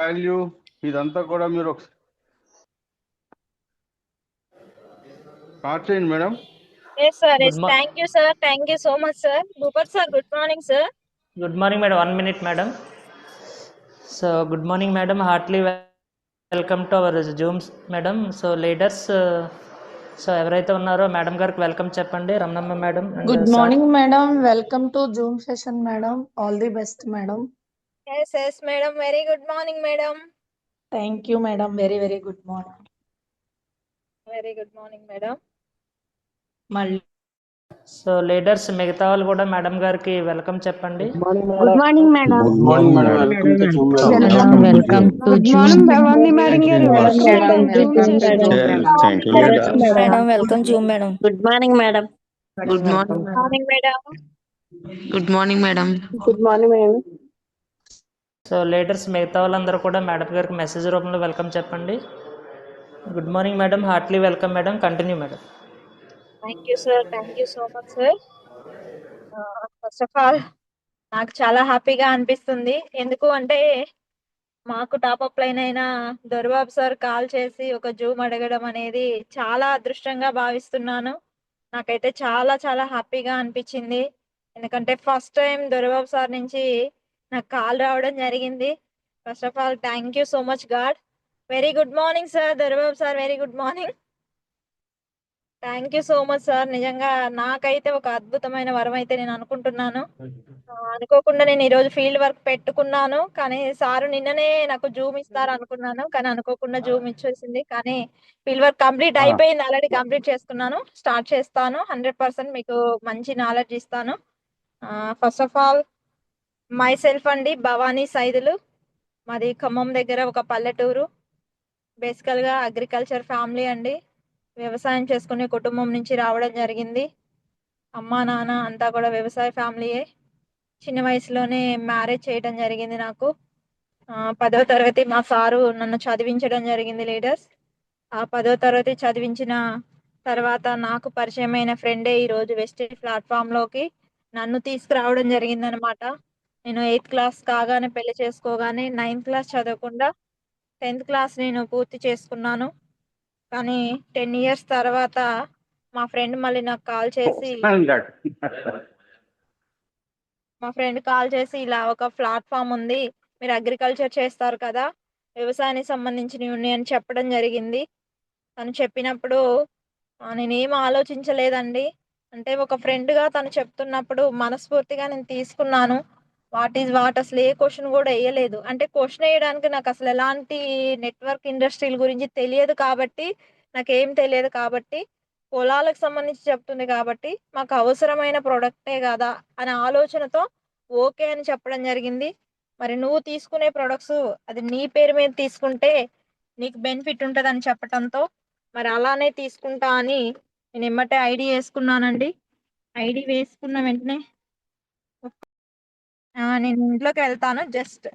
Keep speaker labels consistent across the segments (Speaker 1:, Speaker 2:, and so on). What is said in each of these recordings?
Speaker 1: Value ఇదంతా కూడా మీరు స్టార్ట్ చేయండి madam.
Speaker 2: Yes, sir. Yes. Thank you, sir. Thank you so much, sir. Bhupat sir, good morning, sir.
Speaker 3: Good morning, madam. 1 minute, madam. So, good morning, madam. Heartily welcome to our Zooms, madam. So, leaders, so ఎవరైతే ఉన్నారో madam గారికి welcome చెప్పండి. Ramanamma madam.
Speaker 4: Good morning, madam. Welcome to Zoom session, madam. All the best, madam.
Speaker 2: Yes, yes, madam. Very good morning, madam.
Speaker 4: Thank you, madam. Very, very good morning.
Speaker 2: Very good morning, madam.
Speaker 3: So leaders మిగతా వాళ్ళు కూడా madam గారికి welcome చెప్పండి.
Speaker 5: Good morning madam.
Speaker 1: Good morning madam. Welcome to Zoom madam.
Speaker 5: Welcome to
Speaker 6: good morning Bhavani madam గారు
Speaker 7: madam welcome Zoom madam.
Speaker 5: Good morning madam.
Speaker 6: Good morning
Speaker 2: Morning, madam.
Speaker 6: Good morning madam.
Speaker 5: Good morning madam.
Speaker 3: So leaders మిగతా వాళ్ళందరూ కూడా madam గారికి message రూపంలో welcome చెప్పండి. Good morning madam. Heartly welcome madam. Continue madam.
Speaker 2: Thank you, sir. Thank you so much, sir. First of all, నాకు చాలా హ్యాపీగా అనిపిస్తుంది. ఎందుకు అంటే మాకు టాపప్ లైన్ అయిన దొరబాబు సార్ కాల్ చేసి ఒక జూమ్ అడగడం అనేది చాలా అదృష్టంగా భావిస్తున్నాను. నాకైతే చాలా చాలా హ్యాపీగా అనిపించింది. ఎందుకంటే ఫస్ట్ టైం దొరబాబు సార్ నుంచి నాకు కాల్ రావడం జరిగింది. First of all thank you so much God. Very good morning sir. Dorababu sir very good morning. Thank you so much sir. నిజంగా నాకైతే ఒక అద్భుతమైన వరం అయితే నేను అనుకుంటున్నాను. అనుకోకుండా నేను ఈరోజు ఫీల్డ్ వర్క్ పెట్టుకున్నాను, కానీ సారు నిన్ననే నాకు జూమ్ ఇస్తారు అనుకున్నాను, కానీ అనుకోకుండా జూమ్ ఇచ్చేసింది. కానీ ఫీల్డ్ వర్క్ కంప్లీట్ అయిపోయింది, ఆల్రెడీ కంప్లీట్ చేసుకున్నాను. స్టార్ట్ చేస్తాను. 100% మీకు మంచి నాలెడ్జ్ ఇస్తాను. First of all my self అండి, భవానీ సైదులు. మాది ఖమ్మం దగ్గర ఒక పల్లెటూరు. బేసికల్గా అగ్రికల్చర్ ఫ్యామిలీ అండి. వ్యవసాయం చేసుకునే కుటుంబం నుంచి రావడం జరిగింది. అమ్మా నాన్న అంతా కూడా వ్యవసాయ ఫ్యామిలీయే. చిన్న వయసులోనే మ్యారేజ్ చేయడం జరిగింది నాకు. 10వ తరగతి మా సారు నన్ను చదివించడం జరిగింది లీడర్స్. ఆ 10వ తరగతి చదివించిన తర్వాత నాకు పరిచయమైన ఫ్రెండే ఈరోజు వెస్టేజ్ ప్లాట్ఫామ్లోకి నన్ను తీసుకురావడం జరిగిందనమాట. నేను 8th క్లాస్ కాగానే పెళ్లి చేసుకోగానే 9th క్లాస్ చదవకుండా 10th క్లాస్ నేను పూర్తి చేసుకున్నాను. కానీ 10 ఇయర్స్ తర్వాత మా ఫ్రెండ్ మళ్ళీ నాకు కాల్ చేసి ఇలా ఒక ప్లాట్ఫామ్ ఉంది, మీరు అగ్రికల్చర్ చేస్తారు కదా, వ్యవసాయానికి సంబంధించినవి ఉన్నాయని చెప్పడం జరిగింది. తను చెప్పినప్పుడు నేనేం ఆలోచించలేదండి. అంటే ఒక ఫ్రెండ్గా తను చెప్తున్నప్పుడు మనస్ఫూర్తిగా నేను తీసుకున్నాను. వాట్ ఈజ్ వాట్ అసలు ఏ క్వశ్చన్ కూడా వేయలేదు. అంటే క్వశ్చన్ వేయడానికి నాకు అసలు ఎలాంటి నెట్వర్క్ ఇండస్ట్రీల గురించి తెలియదు కాబట్టి, నాకేం తెలియదు కాబట్టి, పొలాలకు సంబంధించి చెప్తుంది కాబట్టి మాకు అవసరమైన ప్రోడక్టే కదా అనే ఆలోచనతో ఓకే అని చెప్పడం జరిగింది. మరి నువ్వు తీసుకునే ప్రొడక్ట్స్ అది నీ పేరు మీద తీసుకుంటే నీకు బెనిఫిట్ ఉంటుందని చెప్పడంతో మరి అలానే తీసుకుంటా అని నేను ఎమ్మటే ఐడి వేసుకున్నానండి. ఐడి వేసుకున్న వెంటనే నేను ఇంట్లోకి వెళ్తాను. జస్ట్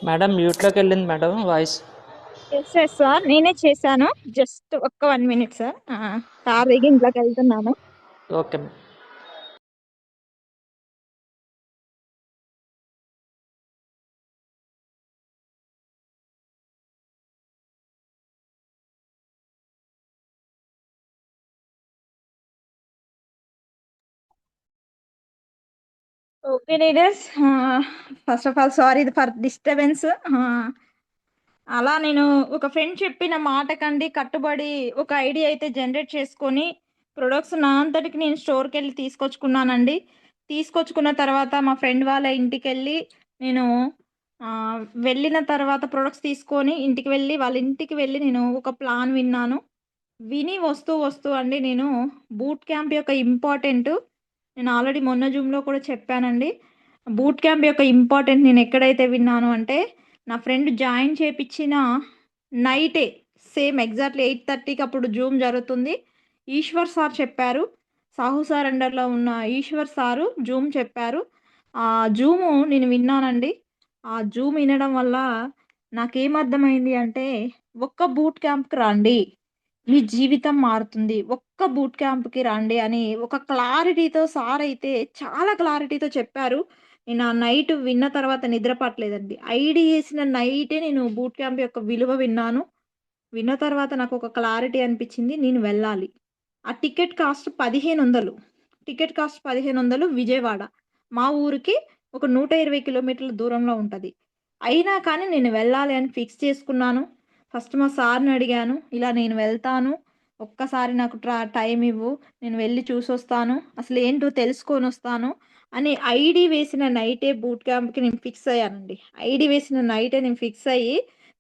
Speaker 3: మేడం మ్యూట్లోకి వెళ్ళింది మేడం వాయిస్.
Speaker 2: ఎస్ సార్, నేనే చేశాను. జస్ట్ ఒక్క 1 minute సార్. కార్ దిగి ఇంట్లోకి వెళ్తున్నాను.
Speaker 3: Okay.
Speaker 2: Okay leaders, first of all sorry for disturbance. అలా నేను ఒక ఫ్రెండ్ చెప్పిన మాటకండి కట్టుబడి ఒక ఐడియా అయితే జనరేట్ చేసుకొని ప్రొడక్ట్స్ నా అంతటికి నేను స్టోర్కి వెళ్ళి తీసుకొచ్చుకున్నానండి. తీసుకొచ్చుకున్న తర్వాత మా ఫ్రెండ్ వాళ్ళ ఇంటికి వెళ్ళి నేను వెళ్ళిన తర్వాత ప్రొడక్ట్స్ తీసుకొని ఇంటికి వెళ్ళి వాళ్ళ ఇంటికి వెళ్ళి నేను ఒక ప్లాన్ విన్నాను. విని వస్తూ అండి నేను బూట్ క్యాంప్ యొక్క ఇంపార్టెంట్ నేను ఆల్రెడీ మొన్న జూమ్లో కూడా చెప్పానండి. బూట్ క్యాంప్ యొక్క ఇంపార్టెంట్ నేను ఎక్కడైతే విన్నాను అంటే, నా ఫ్రెండ్ జాయిన్ చేయించిన నైటే సేమ్ ఎగ్జాక్ట్లీ 8:30కి అప్పుడు జూమ్ జరుగుతుంది. ఈశ్వర్ సార్ చెప్పారు, సాహు సార్ అండర్లో ఉన్న ఈశ్వర్ సారు జూమ్ చెప్పారు. ఆ జూము నేను విన్నానండి. ఆ జూమ్ వినడం వల్ల నాకేమర్థమైంది అంటే, ఒక్క బూట్ క్యాంప్కి రండి, మీ జీవితం మారుతుంది. ఒక్క బూట్ క్యాంప్‌కి రండి అని ఒక క్లారిటీతో సార్ అయితే చాలా క్లారిటీతో చెప్పారు. నేను ఆ నైట్ విన్న తర్వాత నిద్ర పట్టలేదండి. ఐడీ ఏసిన నైటే నేను బూట్ క్యాంప్ యొక్క విలువ విన్నాను. విన్న తర్వాత నాకొక క్లారిటీ అనిపిచ్చింది. నేను వెళ్ళాలి. ఆ ticket cost 1500. Ticket cost 1500 Vijayawada. మా ఊరికి ఒక 120 కిలోమీటర్ల దూరంలో ఉంటది. అయినా కానీ నేను వెళ్ళాలి అని ఫిక్స్ చేసుకున్నాను. ఫస్ట్ మా సార్‌ని అడిగాను. ఇలా నేను వెళ్తాను. ఒక్కసారి నాకు టైమ్ ఇవ్వు. నేను వెళ్లి చూసొస్తాను. అసలేంటో తెలుసుకొనొస్తాను అని ఐడీ వేసిన నైటే బూట్ క్యాంప్‌కి నేను ఫిక్స్ అయ్యానండి. ఐడీ వేసిన నైటే నేను ఫిక్స్ అయ్యి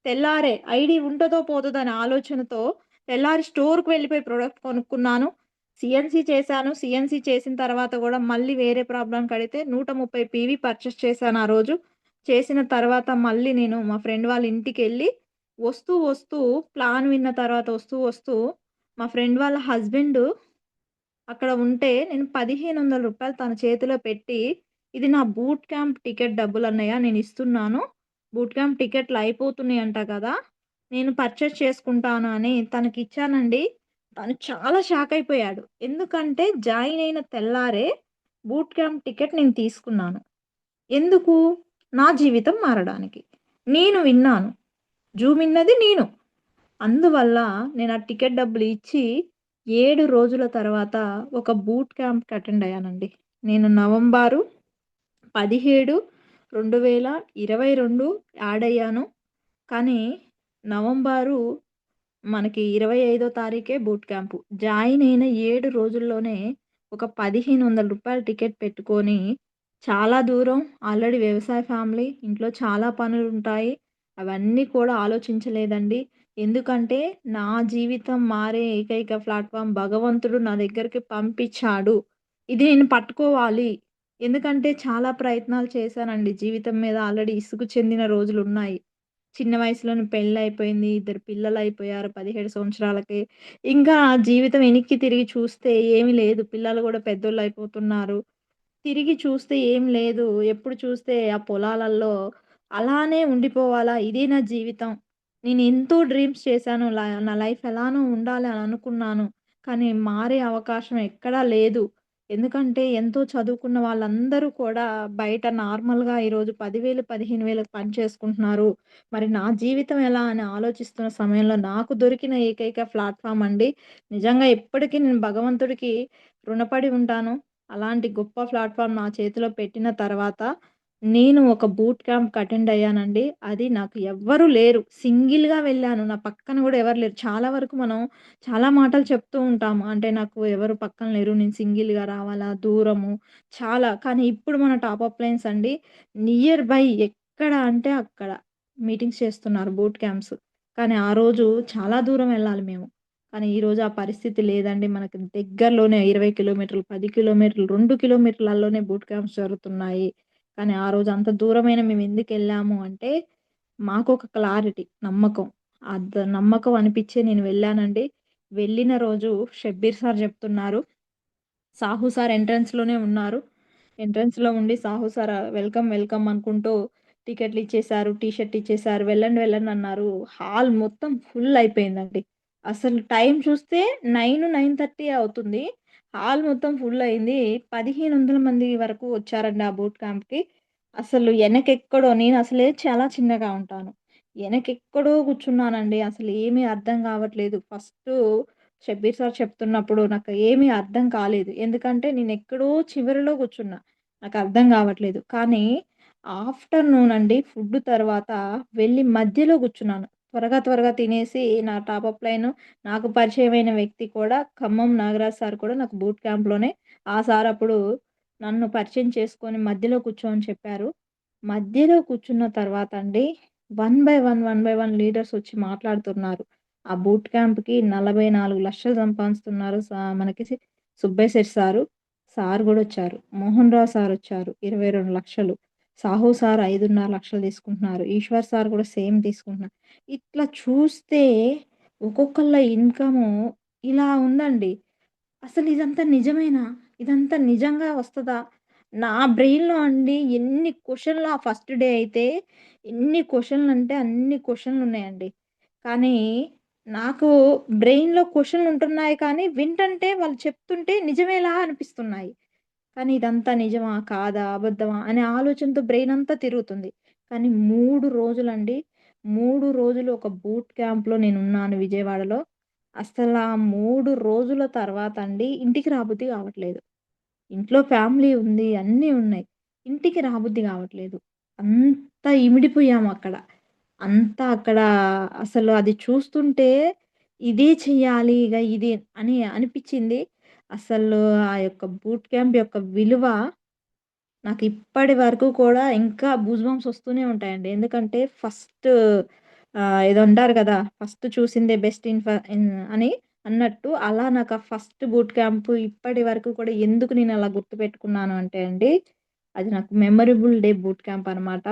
Speaker 2: తెల్లారే ఐడీ ఉంటదో పోతదో అనే ఆలోచనతో తెల్లారి స్టోర్‌కి వెళ్ళిపోయి ప్రొడక్ట్ కొనుక్కున్నాను. సీఎన్‌సీ చేశాను. సీఎన్‌సీ చేసిన తర్వాత గూడా మళ్ళీ వేరే ప్రాబ్లమ్‌కడిగితే 130 పీవీ పర్చేస్ చేశాను ఆ రోజు. చేసిన తర్వాత మళ్ళీ నేను మా ఫ్రెండ్ వాళ్ళ ఇంటికెళ్ళి వస్తూ ప్లాన్ విన్న తర్వాత వస్తూ మా ఫ్రెండ్ వాళ్ళ హస్బెండు అక్కడ ఉంటే నేను రూ. 1500 తన చేతిలో పెట్టి, "ఇది నా బూట్ క్యాంప్ టికెట్ డబ్బులన్నయ్య నేనిస్తున్నాను. బూట్ క్యాంప్ టికెట్లు అయిపోతున్నాయంట కదా! నేను పర్చేస్ చేసుకుంటాను" అని తనకిచ్చానండి. తను చాలా షాక్ అయిపోయాడు. ఎందుకంటే జాయిన్ అయిన తెల్లారే బూట్ క్యాంప్ టికెట్ నేను తీసుకున్నాను. ఎందుకు? నా జీవితం మారడానికి. నేను విన్నాను. జూమ్ ఇన్నది నేను. అందువల్ల నేను ఆ టికెట్ డబ్బులు ఇచ్చి 7 రోజుల తర్వాత ఒక బూట్ క్యాంప్‌కి అటెండ్ అయ్యానండి. నేను నవంబరు 17, 2022 యాడ్ అయ్యాను. కానీ నవంబరు మనకి 25 తారీఖే బూట్ క్యాంపు. జాయిన్ అయిన 7 రోజుల్లోనే ఒక రూ. 1500 టికెట్ పెట్టుకొని చాలా దూరం ఆల్రెడీ వ్యవసాయ ఫ్యామిలీ. ఇంట్లో చాలా పనులుంటాయి. అవన్నీ కూడా ఆలోచించలేదండి. ఎందుకంటే నా జీవితం మారే ఏకైక ప్లాట్‌ఫార్మ్ భగవంతుడు నా దగ్గరికి పంపించాడు. ఇది నేను పట్టుకోవాలి. ఎందుకంటే చాలా ప్రయత్నాలు చేశానండి. జీవితం మీద ఆల్రెడీ ఇసుగు చెందిన రోజులున్నాయి. చిన్న వయసులోనే పెళ్లయిపోయింది. ఇద్దరు పిల్లలయిపోయారు 17 సంవత్సరాలకే. ఇంకా జీవితం వెనక్కి తిరిగి చూస్తే ఏమి లేదు. పిల్లలు గూడా పెద్దోళ్ళయిపోతున్నారు. తిరిగి చూస్తే ఏం లేదు. ఎప్పుడు చూస్తే ఆ పొలాలల్లో అలానే ఉండిపోవాలా? ఇదే నా జీవితం. నేనెంతో డ్రీమ్స్ చేశాను. నా లైఫ్ ఎలానో ఉండాలి అని అనుకున్నాను. కానీ మారే అవకాశం ఎక్కడా లేదు. ఎందుకంటే ఎంతో చదువుకున్న వాళ్ళందరూ కూడా బయట నార్మల్‌గా ఈరోజు 10,000, 15,000కి పని చేసుకుంటున్నారు. మరి నా జీవితం ఎలా అని ఆలోచిస్తున్న సమయంలో నాకు దొరికిన ఏకైక ప్లాట్‌ఫార్మ్ అండి. నిజంగా ఎప్పటికీ నేను భగవంతుడికి రుణపడి ఉంటాను. అలాంటి గొప్ప ప్లాట్‌ఫార్మ్ నా చేతిలో పెట్టిన తర్వాత, నేను ఒక బూట్ క్యాంప్‌కి అటెండ్ అయ్యానండి. అది నాకు ఎవ్వరు లేరు. సింగిల్‌గా వెళ్ళాను. నా పక్కన గూడా ఎవరు లేరు. చాలా వరకు మనం చాలా మాటలు చెప్తూ ఉంటాము. అంటే నాకు ఎవరు పక్కన లేరు. నేను సింగిల్‌గా రావాలా, దూరము చాలా. కానీ ఇప్పుడు మన టాప్ అప్ లైన్స్ అండి నియర్ బై ఎక్కడ అంటే అక్కడ మీటింగ్స్ చేస్తున్నారు బూట్ క్యాంప్స్. కానీ ఆ రోజు చాలా దూరం వెళ్ళాలి మేము. కానీ ఈరోజు ఆ పరిస్థితి లేదండి. మనకి దగ్గరలోనే 20 కిలోమీటర్లు, 10 కిలోమీటర్లు, 2 కిలోమీటర్లలోనే బూట్ క్యాంప్స్ జరుగుతున్నాయి. కానీ ఆ రోజు అంత దూరమైన మేమెందుకెళ్ళాము అంటే, మాకొక క్లారిటీ, నమ్మకం. నమ్మకం అనిపిచ్చే నేను వెళ్ళానండి. వెళ్ళిన రోజు షబ్బీర్ సార్ చెప్తున్నారు. సాహు సార్ ఎంట్రన్స్‌లోనే ఉన్నారు. ఎంట్రన్స్‌లో ఉండి సాహు సార్ వెల్కమ్, వెల్కమ్ అనుకుంటూ టికెట్లిచ్చేశారు, టీ షర్ట్ ఇచ్చేశారు. వెళ్ళండి, వెళ్ళండి అన్నారు. హాల్ మొత్తం ఫుల్ అయిపోయిందండి. అసలు టైం చూస్తే 9:30 అవుతుంది. హాల్ మొత్తం ఫుల్ అయింది. 1500 మంది వరకు వచ్చారండి ఆ బూట్ క్యాంప్‌కి. అసలు ఎనకెక్కడో నేనసలే చాలా చిన్నగా ఉంటాను. ఎనకెక్కడో కూర్చున్నానండి. అసలు ఏమీ అర్థం కావట్లేదు. ఫస్టు షబ్బీర్ సార్ చెప్తున్నప్పుడు నాకు ఏమీ అర్థం కాలేదు. ఎందుకంటే నేనెక్కడో చివరిలో కూర్చున్నా. నాకర్థం గావట్లేదు. కానీ ఆఫ్టర్‌నూన్ అండి ఫుడ్ తర్వాత వెళ్ళి మధ్యలో కూర్చున్నాను. త్వరగా తినేసి నా టాప్ అప్ లైన్ నాకు పరిచయమైన వ్యక్తి కూడా ఖమ్మం నాగరాజ్ సార్ కూడా నాకు బూట్ క్యాంప్‌లోనే ఆ సార్ అప్పుడు నన్ను పరిచయం చేసుకొని మధ్యలో కూర్చోమని చెప్పారు. మధ్యలో కూర్చున్న తర్వాత అండి వన్ బై వన్ లీడర్స్ వచ్చి మాట్లాడుతున్నారు. ఆ బూట్ క్యాంప్‌కి 44,00,000 సంపాదిస్తున్నారు. మనకి Subbaiah Shetty sir. Sir గూడొచ్చారు. Mohan Rao సారొచ్చారు. 22,00,000 Sahu sir 5,50,000 తీసుకుంటున్నారు. ఈశ్వర్ సార్ కూడా సేమ్ తీసుకుంటున్నారు. ఇట్లా చూస్తే ఒక్కొక్కళ్ళ ఇన్‌కము ఇలా ఉందండి. అసలు ఇదంతా నిజమేనా? ఇదంతా నిజంగా వస్తదా? నా బ్రెయిన్‌లో అండి ఎన్ని క్వెషన్‌లు ఆ ఫస్ట్ డే అయితే ఎన్ని క్వెషన్‌లంటే అన్ని క్వెషన్‌లున్నాయండి. కానీ నాకు బ్రెయిన్‌లో క్వెషన్‌లుంటున్నాయి కానీ, వింటంటే వాళ్ళు చెప్తుంటే నిజమేలా అనిపిస్తున్నాయి. కానీ ఇదంతా నిజమా? కాదా? అబద్ధమా? అనే ఆలోచనతో బ్రెయినంతా తిరుగుతుంది. కానీ 3 రోజులండి. 3 రోజులు ఒక బూట్ క్యాంప్‌లో నేనున్నాను విజయవాడలో. అసలా 3 రోజుల తర్వాత అండి ఇంటికి రాబుద్ధి కావట్లేదు. ఇంట్లో ఫ్యామిలీ ఉంది. అన్నీ ఉన్నాయి. ఇంటికి రాబుద్ధి కావట్లేదు. అంత ఇమిడిపోయామక్కడ. అంతా అక్కడ అసలు అది చూస్తుంటే ఇదే చెయ్యాలి ఇగ ఇది అని అనిపిచ్చింది. అసలు ఆ యొక్క బూట్ క్యాంప్ యొక్క విలువ నాకిప్పటి వరకు కూడా ఇంకా గూస్ బంప్స్ వస్తూనే ఉంటాయండి. ఎందుకంటే ఫస్ట్ ఏదో అంటారు కదా! ఫస్ట్ చూసిందే బెస్ట్ అని అన్నట్టు అలా నాకు ఆ ఫస్ట్ బూట్ క్యాంప్ ఇప్పటి వరకు కూడా ఎందుకు నేను అలా గుర్తుపెట్టుకున్నాను అంటే అండి, అది నాకు మెమరబుల్ డే బూట్ క్యాంప్ అనమాట.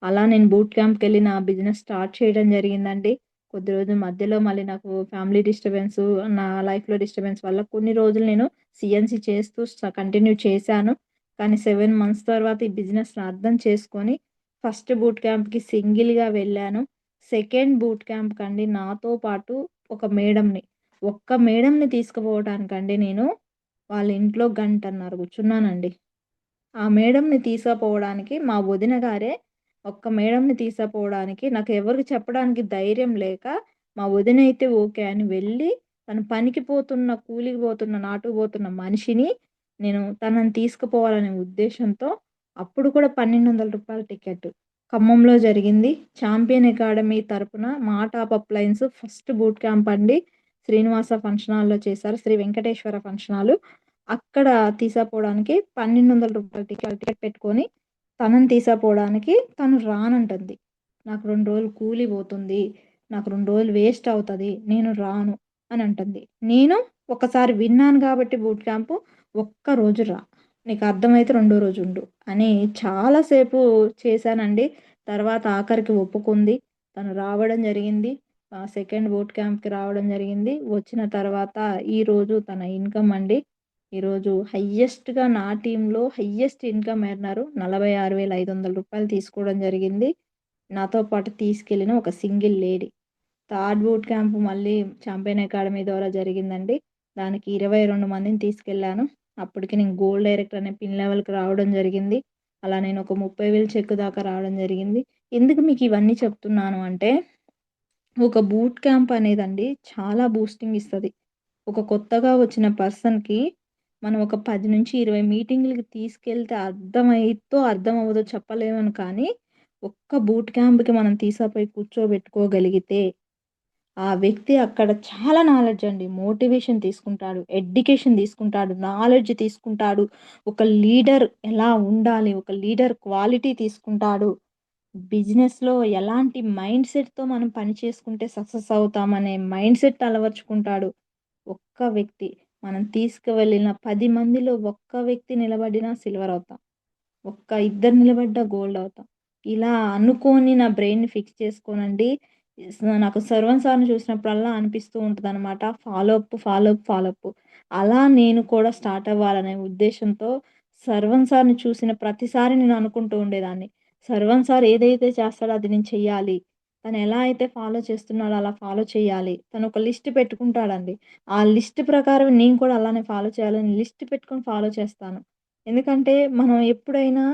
Speaker 2: అలా నేను బూట్ క్యాంప్‌కెళ్ళి నా బిజినెస్ స్టార్ట్ చేయడం జరిగిందండి. కొద్ది రోజుల మధ్యలో మళ్ళీ నాకు ఫ్యామిలీ డిస్టర్బెన్సు, నా లైఫ్‌లో డిస్టర్బెన్స్ వల్ల కొన్ని రోజులు నేను సీఎన్‌సీ చేస్తూ కంటిన్యూ చేశాను. కానీ 7 మంత్స్ తర్వాత ఈ బిజినెస్‌ని అర్థం చేసుకొని, ఫస్ట్ బూట్ క్యాంప్‌కి సింగిల్‌గా వెళ్ళాను. సెకండ్ బూట్ క్యాంప్‌కండి నాతో పాటు ఒక మేడమ్‌ని, ఒక్క మేడమ్‌ని తీసుకుపోవడానికండి నేను వాళ్ళ ఇంట్లో గంటన్నర కూర్చున్నానండి. ఆ మేడమ్‌ని తీసుకుపోవడానికి మా వదిన గారే ఒక్క మేడమ్‌ని తీసుకుపోవడానికి నాకు ఎవరికి చెప్పడానికి ధైర్యం లేక, మా వదినైతే ఓకే అని వెళ్ళి, తను పనికి పోతున్న, కూలికి పోతున్న, నాటుకు పోతున్న మనిషిని నేను తనని తీసుకుపోవాలనే ఉద్దేశ్యంతో అప్పుడు కూడా రూ. 1,200 టికెట్. ఖమ్మంలో జరిగింది. చాంపియన్ అకాడమీ తరపున మా top up lines first boot camp అండి. శ్రీనివాస ఫంక్షన్ హాల్‌లో చేశారు. Sri Venkateswara function hall. అక్కడ తీసుకుపోవడానికి రూ. 1,200 టికెట్ పెట్టుకొని, తనని తీసుకుపోవడానికి తను రానంటుంది. నాకు 2 రోజులు కూలి పోతుంది. నాకు 2 రోజులు వేస్ట్ అవుతది. నేను రాను అని అంటుంది. నేను ఒకసారి విన్నాను కాబట్టి బూట్ క్యాంపు, ఒక్కరోజు రా. నీకు అర్థమైతే రెండో రోజు ఉండు అని చాలా సేపు చేశానండి. తర్వాత ఆఖరికి ఒప్పుకుంది. తను రావడం జరిగింది. సెకండ్ బూట్ క్యాంప్‌కి రావడం జరిగింది. వచ్చిన తర్వాత ఈరోజు తన ఇన్‌కమ్ అండి. ఈరోజు హైయెస్ట్‌గా నా టీమ్‌లో హైయెస్ట్ ఇన్‌కమ్ ఎర్నర్ రూ. 46,500 తీసుకోవడం జరిగింది. నాతో పాటు తీసుకెళ్ళిన ఒక single lady. Third boot camp మళ్ళీ చాంపియన్ అకాడమీ ద్వారా జరిగిందండి. దానికి 22 మందిని తీసుకెళ్ళాను. అప్పటికి నేను గోల్డ్ డైరెక్టర్ అనే పిన్ లెవెల్‌కి రావడం జరిగింది. అలా నేను ఒక 30,000 చెక్ దాకా రావడం జరిగింది. ఎందుకు మీకు ఇవన్నీ చెప్తున్నాను అంటే, ఒక బూట్ క్యాంప్ అనేదండి చాలా బూస్టింగ్ ఇస్తది. ఒక కొత్తగా వచ్చిన పర్సన్‌కి మనం ఒక 10-20 మీటింగులకి తీసుకెళ్తే అర్థమైద్దో, అర్థమవ్వదో చెప్పలేమను కానీ, ఒక్క బూట్ క్యాంప్‌కి మనం తీసుకుపోయి కూర్చోబెట్టుకోగలిగితే, ఆ వ్యక్తి అక్కడ చాలా నాలెడ్జ్ అండి. మోటివేషన్ తీసుకుంటాడు, ఎడ్యుకేషన్ తీసుకుంటాడు, నాలెడ్జ్ తీసుకుంటాడు. ఒక లీడర్ ఎలా ఉండాలి, ఒక లీడర్ క్వాలిటీ తీసుకుంటాడు. బిజినెస్‌లో ఎలాంటి మైండ్ సెట్‌తో మనం పని చేసుకుంటే సక్సెస్ అవుతామనే మైండ్ సెట్ అలవరుచుకుంటాడు. ఒక్క వ్యక్తి. మనం తీసుకువెళ్ళిన 10 మందిలో ఒక్క వ్యక్తి నిలబడినా సిల్వర్ అవుతాం. ఒక్క ఇద్దరు నిలబడ్డ గోల్డ్ అవుతాం. ఇలా అనుకోని నా బ్రెయిన్‌ని ఫిక్స్ చేసుకోనండి. నాకు సర్వం సార్‌ని చూసినప్పుడల్లా అనిపిస్తూ ఉంటదనమాట. Follow up, follow up, follow up. అలా నేను కూడా స్టార్ట్ అవ్వాలనే ఉద్దేశ్యంతో సర్వం సార్‌ని చూసిన ప్రతిసారి నేను అనుకుంటూ ఉండేదాన్ని. సర్వం సార్ ఏదైతే చేస్తాడో అది నేను చెయ్యాలి. తను ఎలా అయితే ఫాలో చేస్తున్నాడో అలా ఫాలో చేయాలి. తను ఒక లిస్ట్ పెట్టుకుంటాడండి. ఆ లిస్ట్ ప్రకారం నేను కూడా అలానే ఫాలో చేయాలని లిస్ట్ పెట్టుకొని ఫాలో చేస్తాను. ఎందుకంటే మనం ఎప్పుడైనా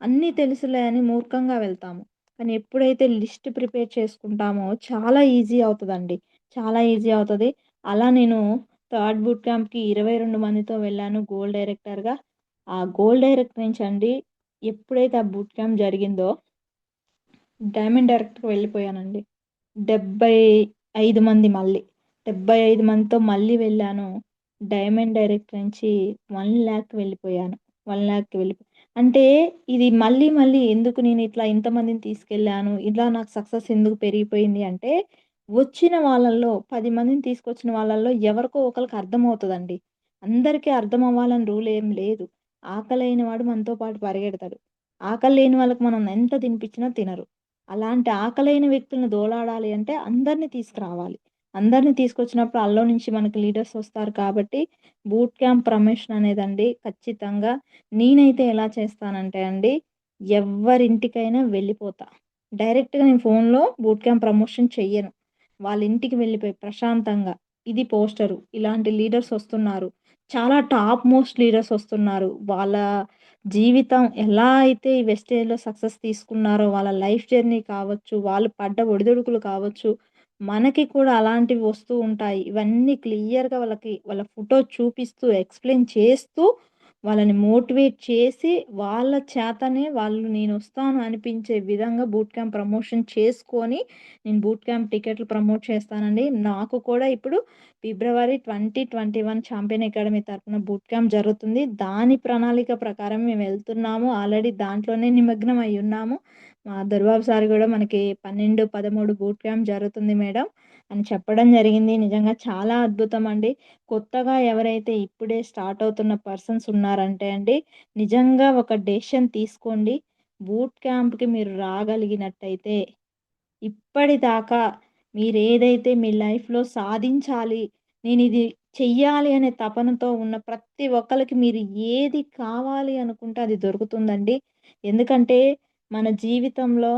Speaker 2: అన్నీ తెలుసులే అని మూర్ఖంగా వెళ్తాము. కానీ ఎప్పుడైతే లిస్ట్ ప్రిపేర్ చేసుకుంటామో చాలా ఈజీ అవుతదండి. చాలా ఈజీ అవుతది. అలా నేను థర్డ్ బూట్ క్యాంప్‌కి 22 మందితో వెళ్ళాను గోల్డ్ డైరెక్టర్‌గా. ఆ గోల్డ్ డైరెక్టర్ నుంచి అండి ఎప్పుడైతే ఆ బూట్ క్యాంప్ జరిగిందో డైమండ్ డైరెక్టర్‌కి వెళ్ళిపోయానండి. 75 మంది మళ్ళీ. 75 మందితో మళ్ళీ వెళ్ళాను. డైమండ్ డైరెక్టర్ నుంచి 1,00,000కి వెళ్ళిపోయాను. 1,00,000కి అంటే ఇది మళ్ళీ మళ్ళీ ఎందుకు నేను ఇట్లా ఇంతమందిని తీసుకెళ్ళాను, ఇలా నాకు సక్సెస్ ఎందుకు పెరిగిపోయింది అంటే, వచ్చిన వాళ్ళల్లో 10 మందిని తీసుకొచ్చిన వాళ్ళల్లో ఎవరికో ఒకళ్ళకి అర్థమవుతదండి. అందరికీ అర్థం అవ్వాలని రూల్ ఏం లేదు. ఆకలైన వాడు మనతో పాటు పరిగెడతాడు. ఆకలి లేని వాళ్ళకి మనం ఎంత తినిపించినా తినరు. అలాంటి ఆకలైన వ్యక్తులను దోలాడాలి అంటే అందరిని తీసుకురావాలి. అందరిని తీసుకొచ్చినప్పుడు ఆళ్ళో నుంచి మనకి లీడర్స్ వస్తారు కాబట్టి, బూట్ క్యాంప్ ప్రమోషన్ అనేదండి ఖచ్చితంగా నేనైతే ఎలా చేస్తానంటే అండి, ఎవ్వరింటికైనా వెళ్ళిపోతా. డైరెక్ట్‌గా నేను ఫోన్‌లో బూట్ క్యాంప్ ప్రమోషన్ చెయ్యను. వాళ్ళ ఇంటికి వెళ్ళిపోయి ప్రశాంతంగా ఇది పోస్టరు. ఇలాంటి లీడర్స్ వస్తున్నారు. చాలా టాప్ మోస్ట్ లీడర్స్ వస్తున్నారు. వాళ్ళ జీవితం ఎలా అయితే ఈ వెస్టేజ్‌లో సక్సెస్ తీసుకున్నారో వాళ్ళ లైఫ్ జర్నీ కావచ్చు, వాళ్ళు పడ్డ ఒడిదుడుకులు కావచ్చు, మనకి కూడా అలాంటివి వస్తూ ఉంటాయి. ఇవన్నీ క్లియర్‌గా వాళ్ళకి వాళ్ళ ఫోటో చూపిస్తూ, ఎక్స్‌ప్లెయిన్ చేస్తూ, వాళ్ళని మోటివేట్ చేసి, వాళ్ళ చేతనే వాళ్ళు నేనొస్తాను అనిపించే విధంగా బూట్ క్యాంప్ ప్రమోషన్ చేసుకొని, నేను బూట్ క్యాంప్ టికెట్లు ప్రమోట్ చేస్తానండి. నాకు కూడా ఇప్పుడు ఫిబ్రవరి 2021 ఛాంపియన్ అకాడమీ తరపున బూట్ క్యాంప్ జరుగుతుంది. దాని ప్రణాళిక ప్రకారం మేము వెళ్తున్నాము. ఆల్రెడీ దాంట్లోనే నిమగ్నం అయ్యున్నాము. మా దొరబాబు సార్ గూడా మనకి 12, 13 బూట్ క్యాంప్ జరుగుతుంది మేడం అని చెప్పడం జరిగింది. నిజంగా చాలా అద్భుతం అండి. కొత్తగా ఎవరైతే ఇప్పుడే స్టార్ట్ అవుతున్న పర్సన్స్ ఉన్నారంటే అండి, నిజంగా ఒక డెసిషన్ తీసుకోండి. బూట్ క్యాంప్‌కి మీరు రాగలిగినట్టయితే ఇప్పటిదాకా మీరేదైతే మీ లైఫ్‌లో సాధించాలి, నేనిది చెయ్యాలి అనే తపనతో ఉన్న ప్రతి ఒక్కళ్ళకి మీరు ఏది కావాలి అనుకుంటే అది దొరుకుతుందండి. ఎందుకంటే మన జీవితంలో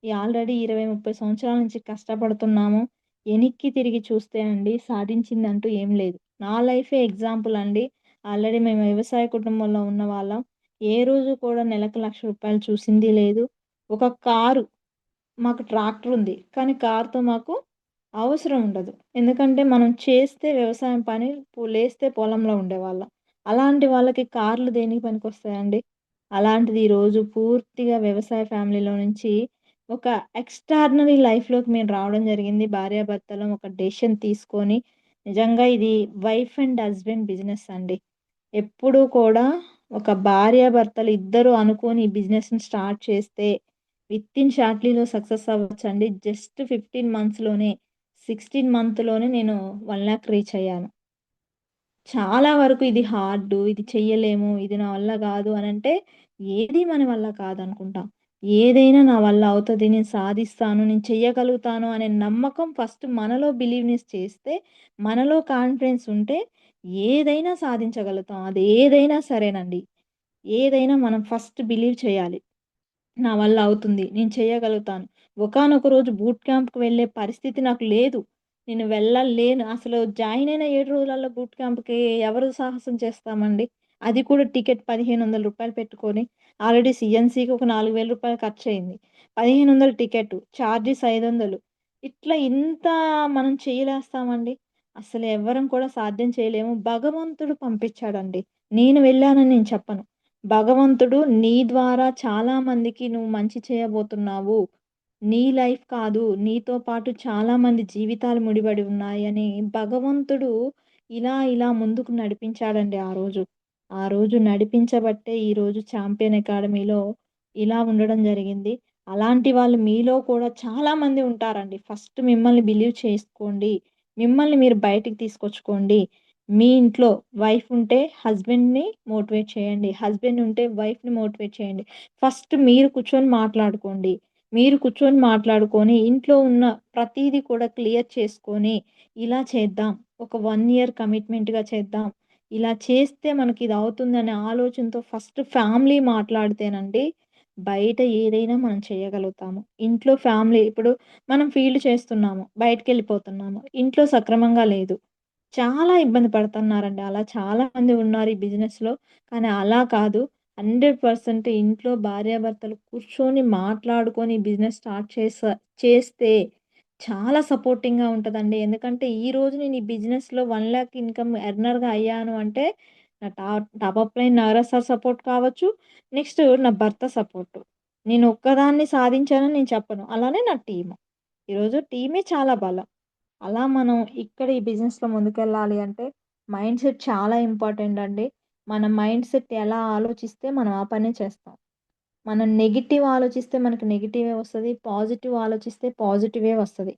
Speaker 2: ఈ ఆల్రెడీ 20, 30 సంవత్సరాల నుంచి కష్టపడుతున్నాము. ఎనిక్కి తిరిగి చూస్తే అండి సాధించిందంటూ ఏం లేదు. నా లైఫే ఎగ్జాంపుల్ అండి. ఆల్రెడీ మేము వ్యవసాయ కుటుంబంలో ఉన్నవాళ్ళం. ఏ రోజు కూడా నెలకు రూ. 1,00,000 చూసింది లేదు. ఒక కారు మాకు ట్రాక్టర్ ఉంది. కానీ కార్‌తో మాకు అవసరం ఉండదు. ఎందుకంటే మనం చేస్తే వ్యవసాయం పని, లేస్తే పొలంలో ఉండేవాళ్ళం. అలాంటి వాళ్ళకి కార్లు దేనికి పనికొస్తాయండి? అలాంటిది ఈరోజు పూర్తిగా వ్యవసాయ ఫ్యామిలీలో నుంచి ఒక ఎక్స్ట్రార్డినరీ లైఫ్‌లోకి మేము రావడం జరిగింది. భార్యాభర్తలం ఒక డెసిషన్ తీసుకొని నిజంగా ఇది వైఫ్ అండ్ హస్బెండ్ బిజినెస్ అండి. ఎప్పుడూ కూడా ఒక భార్యాభర్తలు ఇద్దరు అనుకోని ఈ బిజినెస్‌ని స్టార్ట్ చేస్తే వితిన్ షార్ట్‌లీలో సక్సెస్ అవ్వచ్చండి. జస్ట్ 15 మంత్స్‌లోనే, 16 మంత్‌లోనే నేను 1,00,000 రీచ్ అయ్యాను. చాలా వరకు ఇది హార్డు, ఇది చెయ్యలేము, ఇది నా వల్ల గాదు అనంటే, ఏది మన వల్ల కాదనుకుంటాం. ఏదైనా నా వల్ల అవుతది, నేను సాధిస్తాను, నేను చెయ్యగలుగుతాను అనే నమ్మకం ఫస్ట్ మనలో బిలీవ్‌నెస్ చేస్తే, మనలో కాన్ఫిడెన్స్ ఉంటే ఏదైనా సాధించగలుగుతాం. అదేదైనా సరేనండి. ఏదైనా మనం ఫస్ట్ బిలీవ్ చేయాలి. నా వల్ల అవుతుంది. నేను చేయగలుగుతాను. ఒకానొక రోజు బూట్ క్యాంప్‌కి వెళ్ళే పరిస్థితి నాకు లేదు. నేను వెళ్ళలేను. అసలు జాయిన్ అయిన 7 రోజులలో బూట్ క్యాంప్‌కి ఎవరు సాహసం చేస్తామండి? అది కూడా టికెట్ రూ. 1,500 పెట్టుకొని, ఆల్రెడీ సీఎన్‌సీకి ఒక రూ. 4,000 ఖర్చయింది. 1,500 టికెటు, చార్జెస్ 500 ఇట్లా ఇంత మనం చేయలేస్తామండి? అసలు ఎవ్వరం కూడా సాధ్యం చేయలేము. భగవంతుడు పంపించాడండి. నేను వెళ్ళానని నేను చెప్పను. భగవంతుడు నీ ద్వారా చాలా మందికి నువ్వు మంచి చేయబోతున్నావు. నీ లైఫ్ కాదు, నీతో పాటు చాలా మంది జీవితాలు ముడిపడి ఉన్నాయని భగవంతుడు ఇలా ముందుకు నడిపించాడండి ఆ రోజు. ఆ రోజు నడిపించబట్టే ఈరోజు ఛాంపియన్ అకాడమీలో ఇలా ఉండడం జరిగింది. అలాంటి వాళ్ళు మీలో కూడా చాలా మంది ఉంటారండి. ఫస్ట్ మిమ్మల్ని బిలీవ్ చేసుకోండి. మిమ్మల్ని మీరు బయటికి తీసుకొచ్చుకోండి. మీ ఇంట్లో వైఫ్ ఉంటే హస్బెండ్‌ని మోటివేట్ చేయండి. హస్బెండ్ ఉంటే వైఫ్‌ని మోటివేట్ చేయండి. ఫస్ట్ మీరు కూర్చొని మాట్లాడుకోండి. మీరు కూర్చొని మాట్లాడుకొని ఇంట్లో ఉన్న ప్రతీది కూడా క్లియర్ చేసుకొని, ఇలా చేద్దాం. ఒక 1 ఇయర్ కమిట్మెంట్‌గా చేద్దాం. ఇలా చేస్తే మనకిది అవుతుందనే ఆలోచనతో ఫస్ట్ ఫ్యామిలీ మాట్లాడితేనండి, బయట ఏదైనా మనం చేయగలుగుతాము. ఇంట్లో ఫ్యామిలీ ఇప్పుడు మనం ఫీల్డ్ చేస్తున్నాము. బయటికెళ్ళిపోతున్నాము. ఇంట్లో సక్రమంగా లేదు. చాలా ఇబ్బంది పడుతున్నారండి. అలా చాలా మంది ఉన్నారు ఈ బిజినెస్‌లో. కానీ అలా కాదు. 100% ఇంట్లో భార్యాభర్తలు కూర్చొని మాట్లాడుకొని బిజినెస్ స్టార్ట్ చేస్తే చాలా సపోర్టింగ్‌గా ఉంటదండి. ఎందుకంటే ఈరోజు నేను ఈ బిజినెస్‌లో 1,00,000 ఇన్‌కమ్ ఎర్నర్‌గా అయ్యాను అంటే నా top up line Nagaraj sir support కావచ్చు. నెక్స్ట్ నా భర్త సపోర్టు. నేను ఒక్కదాన్ని సాధించానని నేను చెప్పను. అలానే నా టీము. ఈరోజు టీమే చాలా బలం. అలా మనం ఇక్కడ ఈ బిజినెస్‌లో ముందుకెళ్ళాలి అంటే మైండ్ సెట్ చాలా ఇంపార్టెంట్ అండి. మన మైండ్ సెట్ ఎలా ఆలోచిస్తే మనం ఆ పనే చేస్తాం. మనం నెగెటివ్ ఆలోచిస్తే మనకు నెగెటివే వస్తది. పాజిటివ్ ఆలోచిస్తే పాజిటివే వస్తది.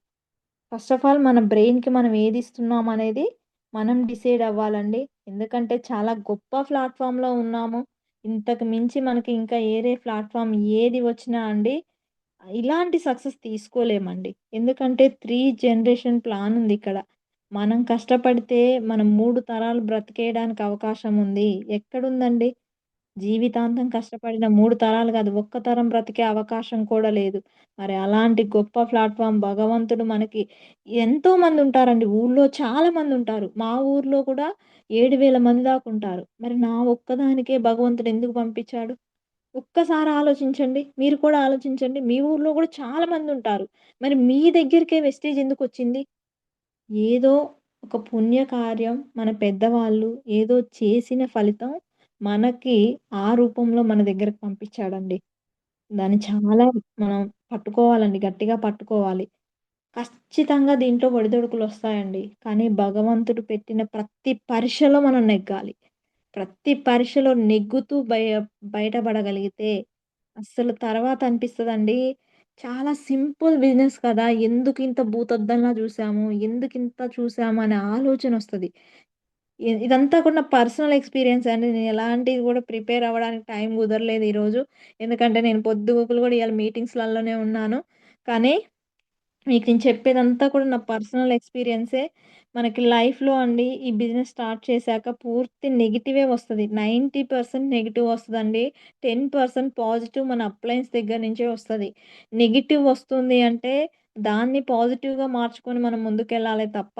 Speaker 2: ఫస్ట్ ఆఫ్ ఆల్ మన బ్రెయిన్‌కి మనం ఏది ఇస్తున్నాం అనేది మనం డిసైడ్ అవ్వాలండి. ఎందుకంటే చాలా గొప్ప ప్లాట్‌ఫార్మ్‌లో ఉన్నాము. ఇంతకు మించి మనకి ఇంకా ఏరే ప్లాట్‌ఫార్మ్ ఏది వచ్చినా అండి ఇలాంటి సక్సెస్ తీసుకోలేమండి. ఎందుకంటే 3 జనరేషన్ ప్లాన్ ఉందిక్కడ. మనం కష్టపడితే మనం 3 తరాలు బ్రతికేయడానికి అవకాశం ఉంది. ఎక్కడుందండి? జీవితాంతం కష్టపడిన 3 తరాలు కాదు, ఒక్క తరం బ్రతికే అవకాశం కూడా లేదు. మరి అలాంటి గొప్ప ప్లాట్‌ఫార్మ్ భగవంతుడు మనకి ఎంతోమంది ఉంటారండి. ఊళ్ళో చాలా మందుంటారు. మా ఊర్లో కూడా 7,000 మంది దాకా ఉంటారు. మరి నా ఒక్కదానికే భగవంతుడు ఎందుకు పంపించాడు? ఒక్కసారి ఆలోచించండి. మీరు కూడా ఆలోచించండి. మీ ఊర్లో కూడా చాలా మందుంటారు. మరి మీ దగ్గరికే వెస్టీజ్ ఎందుకొచ్చింది? ఏదో ఒక పుణ్యకార్యం మన పెద్దవాళ్ళు ఏదో చేసిన ఫలితం మనకి ఆ రూపంలో మన దగ్గరకు పంపించాడండి. దాన్ని చాలా మనం పట్టుకోవాలండి. గట్టిగా పట్టుకోవాలి. ఖచ్చితంగా దీంట్లో ఒడిదుడుకులొస్తాయండి. కానీ భగవంతుడు పెట్టిన ప్రతి పరీక్షలో మనం నెగ్గాలి. ప్రతి పరీక్షలో నెగ్గుతూ బయటపడగలిగితే అస్సలు తర్వాత అనిపిస్తదండి. చాలా సింపుల్ బిజినెస్ కదా! ఎందుకింత భూతద్దంలా చూసాము? ఎందుకింత చూసాము అనే ఆలోచనొస్తది. ఇదంతా కూడా నా పర్సనల్ ఎక్స్‌పీరియన్స్ అండి. నేను ఎలాంటిది కూడా ప్రిపేర్ అవ్వడానికి టైం కుదరలేదు ఈరోజు. ఎందుకంటే నేను పొద్దుగూకులు కూడా ఇయాల మీటింగ్స్‌లలోనే ఉన్నాను. కానీ మీకు నేను చెప్పేదంతా కూడా నా పర్సనల్ ఎక్స్‌పీరియన్సే. మనకి లైఫ్‌లో అండి ఈ బిజినెస్ స్టార్ట్ చేశాక పూర్తి నెగెటివే వస్తది. 90% నెగెటివ్ వస్తదండి. 10% పాజిటివ్ మన అప్లయన్స్ దగ్గర నుంచే వస్తది. నెగెటివ్ వస్తుంది అంటే దాన్ని పాజిటివ్‌గా మార్చుకొని మనం ముందుకెళ్ళాలే తప్ప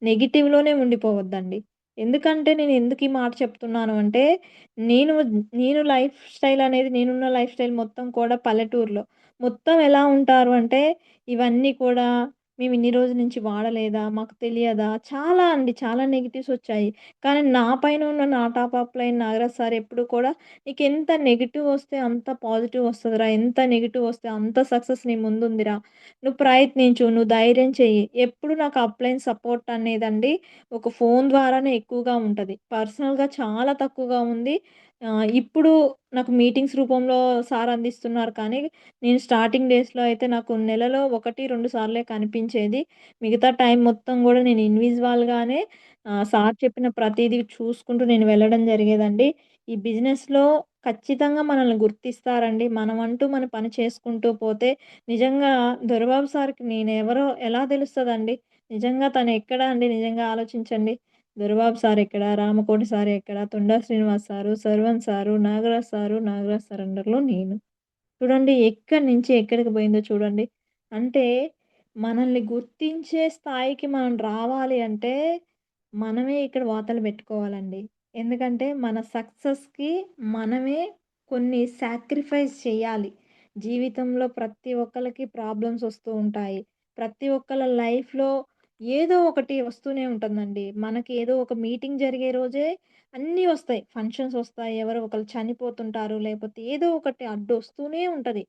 Speaker 2: నెగెటివ్‌లోనే ఉండిపోవద్దండి. ఎందుకంటే నేను ఎందుకు ఈ మాట చెప్తున్నాను అంటే నేను నేను లైఫ్ స్టైల్ అనేది నేనున్న లైఫ్ స్టైల్ మొత్తం కూడా పల్లెటూరులో. మొత్తం ఎలా ఉంటారు అంటే ఇవన్నీ కూడా మేమిన్ని రోజుల నుంచి వాడలేదా? మాకు తెలియదా? చాలా అండి. చాలా నెగెటివ్స్ ఒచ్చాయి. కానీ నా పైన ఉన్న నా టాప్ అప్‌లైన్ నాగరాజ్ సార్ ఎప్పుడు కూడా "నీకెంత నెగెటివ్ ఒస్తే అంత పాజిటివ్ ఒస్తదిరా. ఎంత నెగెటివ్ ఒస్తే అంత సక్సెస్ నీ ముందుందిరా. నువ్వు ప్రయత్నించు. నువ్వు ధైర్యం చెయ్యి." ఎప్పుడు నాకు అప్‌లైన్ సపోర్ట్ అనేదండి ఒక ఫోను ద్వారానే ఎక్కువగా ఉంటది. పర్సనల్‌గా చాలా తక్కువగా ఉంది. ఇప్పుడు నాకు మీటింగ్స్ రూపంలో సార్ అందిస్తున్నారు కానీ నేను స్టార్టింగ్ డేస్‌లో అయితే నాకు నెలలో 1, 2 సార్లే కనిపించేది. మిగతా టైం మొత్తం గూడా నేను ఇన్విజిబుల్‌గానే సార్ చెప్పిన ప్రతీదీ చూసుకుంటూ నేను వెళ్ళడం జరిగేదండి. ఈ బిజినెస్‌లో ఖచ్చితంగా మనల్ని గుర్తిస్తారండి. మనమంటూ మన పని చేసుకుంటూ పోతే నిజంగా దొరబాబు సార్‌కి నేనెవరో ఎలా తెలుస్తదండి? నిజంగా తను ఎక్కడ అండి నిజంగా ఆలోచించండి. దొరబాబు సార్ ఎక్కడ? రామకోటి సార్ ఎక్కడ? Thonda Srinivas sir, Sarvan sir, Nagaraj sir, Nagaraj sir అండర్‌లో నేను. చూడండి ఎక్కడి నుంచి ఎక్కడికి పోయిందో చూడండి. అంటే మనల్ని గుర్తించే స్థాయికి మనం రావాలి అంటే, మనమే ఇక్కడ వాతలు పెట్టుకోవాలండి. ఎందుకంటే మన సక్సెస్‌కి మనమే కొన్ని సాక్రిఫైస్ చేయాలి. జీవితంలో ప్రతి ఒక్కళ్ళకి ప్రాబ్లమ్స్ వస్తూ ఉంటాయి. ప్రతి ఒక్కళ్ళ లైఫ్‌లో ఏదో ఒకటి వస్తూనే ఉంటుందండి. మనకి ఏదో ఒక మీటింగ్ జరిగే రోజే అన్నీ వస్తాయి. ఫంక్షన్స్ వస్తాయి. ఎవరో ఒకళ్ళు చనిపోతుంటారు. లేకపోతే ఏదో ఒకటి అడ్డొస్తూనే ఉంటది.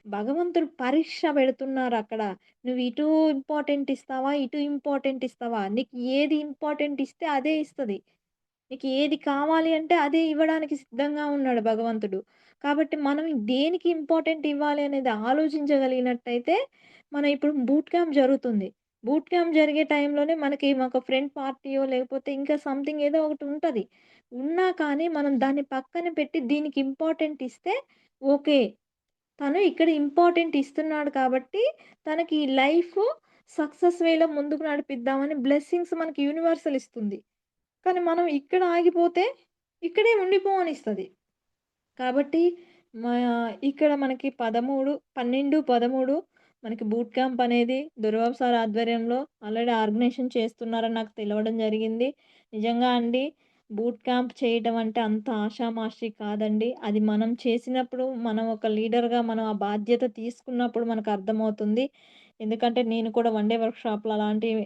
Speaker 2: భగవంతుడు పరీక్ష పెడుతున్నారక్కడ. నువ్వు ఇటు ఇంపార్టెంట్ ఇస్తావా? ఇటు ఇంపార్టెంట్ ఇస్తావా? నీకు ఏది ఇంపార్టెంట్ ఇస్తే అదే ఇస్తది. నీకు ఏది కావాలి అంటే అదే ఇవ్వడానికి సిద్ధంగా ఉన్నాడు భగవంతుడు. కాబట్టి మనం దేనికి ఇంపార్టెంట్ ఇవ్వాలి అనేది ఆలోచించగలిగినట్టయితే, మన ఇప్పుడు బూట్ క్యాంప్ జరుగుతుంది. బూట్ క్యాంప్ జరిగే టైంలోనే మనకి ఒక ఫ్రెండ్ పార్టీయో లేకపోతే ఇంకా సంథింగ్ ఏదో ఒకటి ఉంటది. ఉన్నా కానీ మనం దాన్ని పక్కన పెట్టి దీనికి ఇంపార్టెంట్ ఇస్తే ఓకే. తను ఇక్కడ ఇంపార్టెంట్ ఇస్తున్నాడు కాబట్టి తనకి ఈ లైఫ్ సక్సెస్ వేలో ముందుకు నడిపిద్దామని బ్లెస్సింగ్స్ మనకి యూనివర్సల్ ఇస్తుంది. కానీ మనం ఇక్కడ ఆగిపోతే ఇక్కడే ఉండిపోవనిస్తది. కాబట్టి మా ఇక్కడ మనకి 12, 13 మనకి బూట్ క్యాంప్ అనేది దొరబాబు సార్ ఆధ్వర్యంలో ఆల్రెడీ ఆర్గనైజేషన్ చేస్తున్నారని నాకు తెలవడం జరిగింది. నిజంగా అండి బూట్ క్యాంప్ చేయడం అంటే అంత ఆషామాషీ కాదండి. అది మనం చేసినప్పుడు మనం ఒక లీడర్‌గా మనం ఆ బాధ్యత తీసుకున్నప్పుడు మనకు అర్థమవుతుంది. ఎందుకంటే నేను కూడా వన్ డే వర్క్‌షాప్‌లు అలాంటివి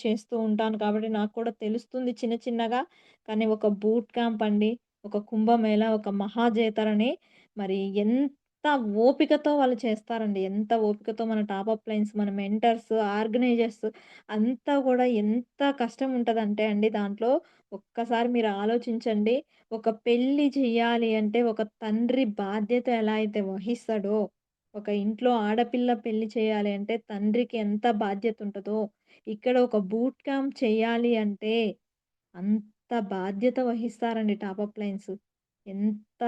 Speaker 2: చేస్తూ ఉంటాను కాబట్టి నాకు కూడా తెలుస్తుంది చిన్న చిన్నగా. కానీ ఒక బూట్ క్యాంప్ అండి ఒక కుంభమేళ, ఒక మహాజేతరని మరి ఎంత ఓపికతో వాళ్ళు చేస్తారండి. ఎంత ఓపికతో మన టాప్ అప్‌లైన్స్, మన మెంటర్స్, ఆర్గనైజర్స్ అంతా గూడా ఎంత కష్టం ఉంటదంటే అండి దాంట్లో ఒక్కసారి మీరు ఆలోచించండి. ఒక పెళ్లి చెయ్యాలి అంటే ఒక తండ్రి బాధ్యత ఎలా అయితే వహిస్తాడో, ఒక ఇంట్లో ఆడపిల్ల పెళ్లి చేయాలి అంటే తండ్రికి ఎంత బాధ్యత ఉంటదో, ఇక్కడ ఒక బూట్ క్యాంప్ చేయాలి అంటే అంత బాధ్యత వహిస్తారండి టాప్ అప్‌లైన్స్. ఎంత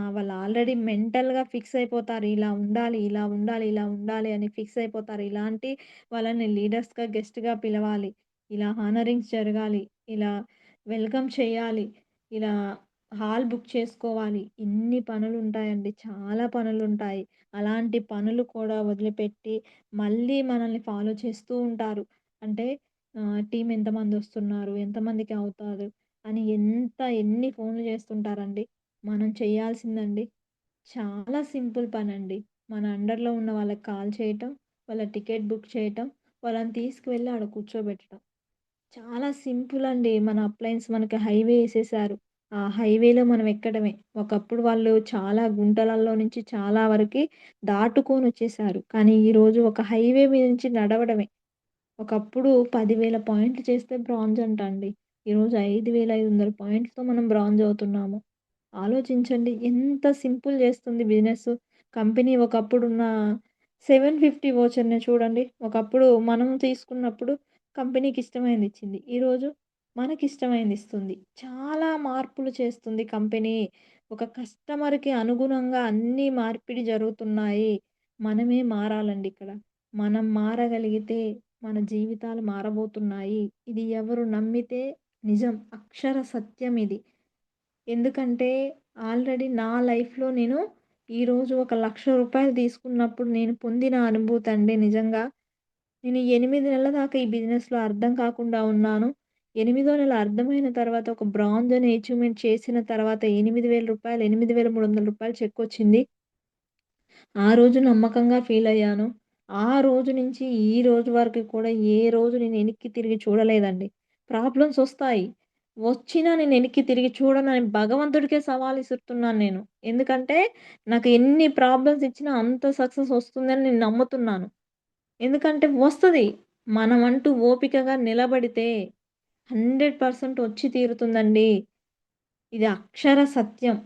Speaker 2: వాళ్ళు ఆల్రెడీ మెంటల్‌గా ఫిక్స్ అయిపోతారు. ఇలా ఉండాలి, ఇలా ఉండాలి, ఇలా ఉండాలి అని ఫిక్స్ అయిపోతారు. ఇలాంటి వాళ్ళని లీడర్స్‌గా, గెస్ట్‌గా పిలవాలి. ఇలా హానరింగ్స్ జరగాలి. ఇలా వెల్కమ్ చేయాలి. ఇలా హాల్ బుక్ చేసుకోవాలి. ఇన్ని పనులుంటాయండి. చాలా పనులుంటాయి. అలాంటి పనులు కూడా వదిలిపెట్టి మళ్ళీ మనల్ని ఫాలో చేస్తూ ఉంటారు. అంటే టీమ్ ఎంతమందొస్తున్నారు? ఎంతమందికి అవుతారు? అని ఎన్ని ఫోన్‌లు చేస్తుంటారండి. మనం చేయాల్సిందండి చాలా సింపుల్ పనండి. మన అండర్‌లో ఉన్న వాళ్ళకి కాల్ చేయటం, వాళ్ళ టికెట్ బుక్ చేయటం, వాళ్ళని తీసుకువెళ్ళి ఆడ కూర్చోబెట్టడం. చాలా సింపుల్ అండి. మన అప్లయన్స్ మనకి హైవే ఏసేశారు. ఆ హైవేలో మనం ఎక్కడమే. ఒకప్పుడు వాళ్ళు చాలా గుంటలలో నుంచి చాలా వరకి దాటుకొనొచ్చేసారు. కానీ ఈరోజు ఒక హైవే మీద నుంచి నడవడమే. ఒకప్పుడు 10,000 పాయింట్లు చేస్తే బ్రాంజ్ అంట అండి. ఈరోజు 5,500 పాయింట్స్‌తో మనం బ్రాంజ్ అవుతున్నాము. ఆలోచించండి ఎంత సింపుల్ చేస్తుంది బిజినెస్. కంపెనీ ఒకప్పుడున్న 750 వోచర్‌ని చూడండి. ఒకప్పుడు మనం తీసుకున్నప్పుడు కంపెనీకి ఇష్టమైంది ఇచ్చింది. ఈరోజు మనకిష్టమైంది ఇస్తుంది. చాలా మార్పులు చేస్తుంది కంపెనీ. ఒక కస్టమర్‌కి అనుగుణంగా అన్నీ మార్పిడి జరుగుతున్నాయి. మనమే మారాలండి ఇక్కడ. మనం మారగలిగితే మన జీవితాలు మారబోతున్నాయి. ఇది ఎవరు నమ్మితే నిజం. అక్షర సత్యం ఇది. ఎందుకంటే ఆల్రెడీ నా లైఫ్‌లో నేను ఈరోజు ఒక రూ. 1,00,000 తీసుకున్నప్పుడు నేను పొందిన అనుభూతి అండి నిజంగా. నేను 8 నెలల దాకా ఈ బిజినెస్‌లో అర్థం కాకుండా ఉన్నాను. ఎనిమిదో నెల అర్థమైన తర్వాత ఒక బ్రాంజ్ అనే అచీవ్‌మెంట్ చేసిన తర్వాత రూ. 8,000 రూ. 8,300 చెక్కొచ్చింది. ఆ రోజు నమ్మకంగా ఫీలయ్యాను. ఆ రోజు నుంచి ఈ రోజు వరకు కూడా ఏ రోజు నేను ఎనిక్కి తిరిగి చూడలేదండి. ప్రాబ్లమ్స్ ఒస్తాయి. వచ్చినా నేను ఎనిక్కి తిరిగి చూడనని భగవంతుడికే సవాల్ ఇసురుతున్నాను నేను. ఎందుకంటే నాకు ఎన్ని ప్రాబ్లమ్స్ ఇచ్చినా అంత సక్సెస్ ఒస్తుందని నేను నమ్ముతున్నాను. ఎందుకంటే వస్తది. మనమంటూ ఓపికగా నిలబడితే 100% వచ్చి తీరుతుందండి. ఇది అక్షర సత్యం.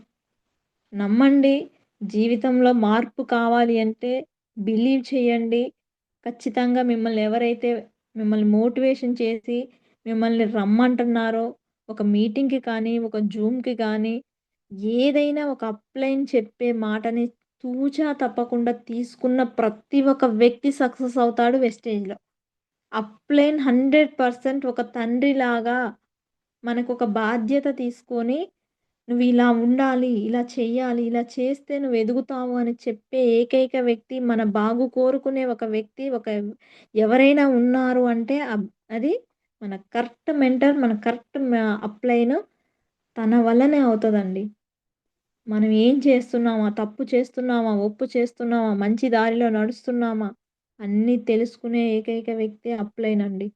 Speaker 2: నమ్మండి. జీవితంలో మార్పు కావాలి అంటే బిలీవ్ చేయండి. ఖచ్చితంగా మిమ్మల్ని ఎవరైతే మిమ్మల్ని మోటివేషన్ చేసి మిమ్మల్ని రమ్మంటున్నారో, ఒక మీటింగ్‌కి కానీ, ఒక జూమ్‌కి కానీ, ఏదైనా ఒక అప్‌లైన్ చెప్పే మాటని తూచా తప్పకుండా తీసుకున్న ప్రతి ఒక్క వ్యక్తి సక్సెస్ అవుతాడు వెస్టేజ్‌లో. అప్‌లైన్ 100% ఒక తండ్రిలాగా మనకొక బాధ్యత తీసుకొని నువ్విలా ఉండాలి, ఇలా చెయ్యాలి, ఇలా చేస్తే నువ్వు ఎదుగుతావు అని చెప్పే ఏకైక వ్యక్తి, మన బాగు కోరుకునే ఒక వ్యక్తి, ఎవరైనా ఉన్నారు అంటే అది మన కరెక్ట్ మెంటర్, మన కరెక్ట్ అప్లైన్ తన వల్లనే అవుతదండి. మనం ఏం చేస్తున్నామా? తప్పు చేస్తున్నామా? ఒప్పు చేస్తున్నామా? మంచి దారిలో నడుస్తున్నామా? అన్నీ తెలుసుకునే ఏకైక వ్యక్తి అప్లైన్ అండి.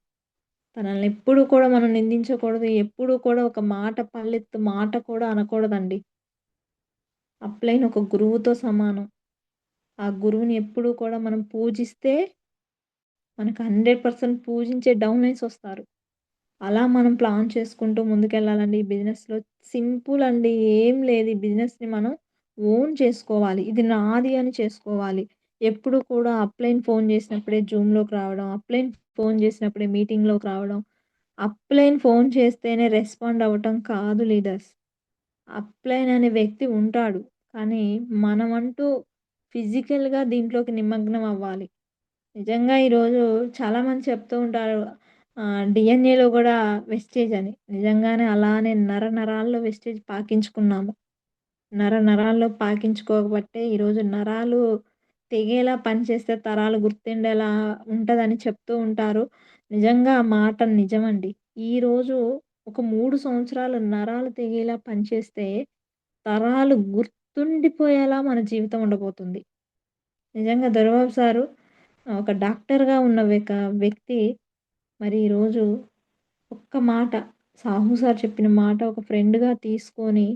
Speaker 2: తనల్ని ఎప్పుడు కూడా మనం నిందించకూడదు. ఎప్పుడు కూడా ఒక మాట పల్లెత్తు మాట కూడా అనకూడదండి. అప్లైన్ ఒక గురువుతో సమానం. ఆ గురువుని ఎప్పుడూ కూడా మనం పూజిస్తే మనకు 100% పూజించే డౌన్‌లైన్స్ వస్తారు. అలా మనం ప్లాన్ చేసుకుంటూ ముందుకెళ్ళాలండి ఈ బిజినెస్‌లో. సింపుల్ అండి. ఏం లేదు. ఈ బిజినెస్‌ని మనం ఓన్ చేసుకోవాలి. ఇది నాది అని చేసుకోవాలి. ఎప్పుడు కూడా అప్లైన్ ఫోన్ చేసినప్పుడే జూమ్‌లోకి రావడం, అప్లైన్ ఫోన్ చేసినప్పుడే మీటింగ్‌లోకి రావడం, అప్లైన్ ఫోన్ చేస్తేనే రెస్పాండ్ అవ్వటం కాదు లీడర్స్. అప్లైన్ అనే వ్యక్తి ఉంటాడు. కానీ మనమంటూ ఫిజికల్‌గా దీంట్లోకి నిమగ్నం అవ్వాలి. నిజంగా ఈరోజు చాలామంది చెప్తూ ఉంటారు. డీఎన్ఏలో గూడా వెస్టేజ్ అని. నిజంగానే అలానే నరాల్లో వెస్టేజ్ పాకించుకున్నాము. నరాల్లో పాకించుకోబట్టే ఈరోజు నరాలు తెగేలా పనిచేస్తే తరాలు గుర్తుండేలా ఉంటదని చెప్తూ ఉంటారు. నిజంగా ఆ మాట నిజమండి. ఈరోజు ఒక 3 సంవత్సరాలు నరాలు తెగేలా పనిచేస్తే తరాలు గుర్తుండిపోయేలా మన జీవితం ఉండబోతుంది. నిజంగా దొరబాబు సారు ఒక డాక్టర్‌గా ఉన్న వ్యక్తి మరి ఈరోజు ఒక్క మాట సాహు సార్ చెప్పిన మాట ఒక ఫ్రెండ్‌గా తీసుకొని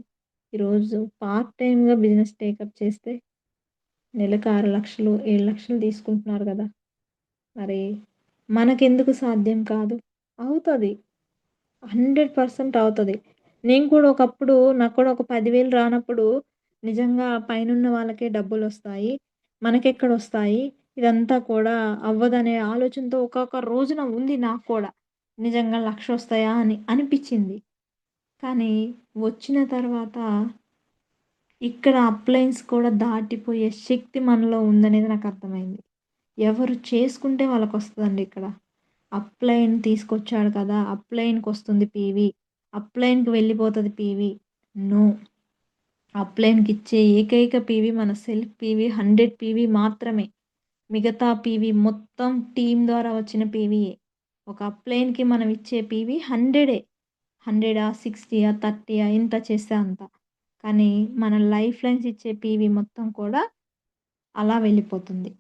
Speaker 2: ఈరోజు పార్ట్ టైమ్‌గా బిజినెస్ టేకప్ చేస్తే నెలకు 6,00,000, 7,00,000 తీసుకుంటున్నారు గదా! మరి మనకెందుకు సాధ్యం కాదు? అవుతది. 100% అవుతది. నేను కూడా ఒకప్పుడు నాకు కూడా ఒక 10,000 రానప్పుడు నిజంగా పైనున్న వాళ్ళకే డబ్బులొస్తాయి. మనకెక్కడొస్తాయి? ఇదంతా కూడా అవ్వదనే ఆలోచనతో ఒకొక్క రోజున ఉంది నాకు కూడా. నిజంగా 1,00,000 వస్తాయా అని అనిపిచ్చింది. కానీ వచ్చిన తర్వాత ఇక్కడ అప్లయన్స్ కూడా దాటిపోయే శక్తి మనలో ఉందనేది నాకర్థమైంది. ఎవరు చేసుకుంటే వాళ్ళకొస్తదండి ఇక్కడ. అప్లైన్ తీసుకొచ్చాడు కదా! అప్లైన్‌కొస్తుంది పీవీ. అప్లైన్‌కి వెళ్ళిపోతది పీవీ. నో. అప్లైన్‌కి ఇచ్చే ఏకైక పీవీ మన సెల్ఫ్ పీవీ 100 పీవీ మాత్రమే. మిగతా పీవీ మొత్తం టీమ్ ద్వారా వచ్చిన పీవీయే. ఒక అప్లైన్‌కి మనం ఇచ్చే పీవీ 100 100 60 30 ఇంత చేస్తే అంత. కానీ మన లైఫ్ లైన్స్ ఇచ్చే పీవీ మొత్తం కూడా అలా వెళ్ళిపోతుంది.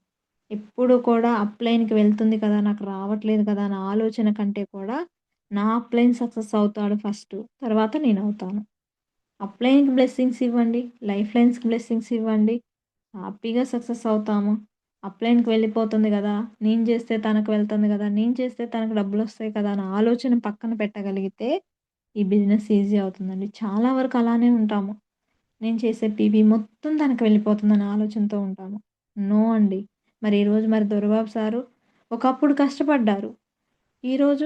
Speaker 2: ఎప్పుడు కూడా అప్లైన్‌కి వెళ్తుంది కదా! నాకు రావట్లేదు కదా! అన్న ఆలోచన కంటే కూడా నా అప్లైన్ సక్సెస్ అవుతాడు ఫస్టు. తర్వాత నేనవుతాను. అప్లైన్‌కి బ్లెస్సింగ్స్ ఇవ్వండి. లైఫ్ లైన్స్‌కి బ్లెస్సింగ్స్ ఇవ్వండి. హ్యాపీగా సక్సెస్ అవుతాము. అప్లైన్‌కి వెళ్ళిపోతుంది గదా! నేను చేస్తే తనకు వెళ్తుంది గదా! నేను చేస్తే తనకు డబ్బులొస్తాయి కదా! అన్న ఆలోచన పక్కన పెట్టగలిగితే ఈ బిజినెస్ ఈజీ అవుతుందండి. చాలా వరకు అలానే ఉంటాము. నేను చేసే పీబీ మొత్తం తనకు వెళ్ళిపోతుందనే ఆలోచనతో ఉంటాము. నో అండి. మరి ఈరోజు మరి దొరబాబు సారు ఒకప్పుడు కష్టపడ్డారు. ఈరోజు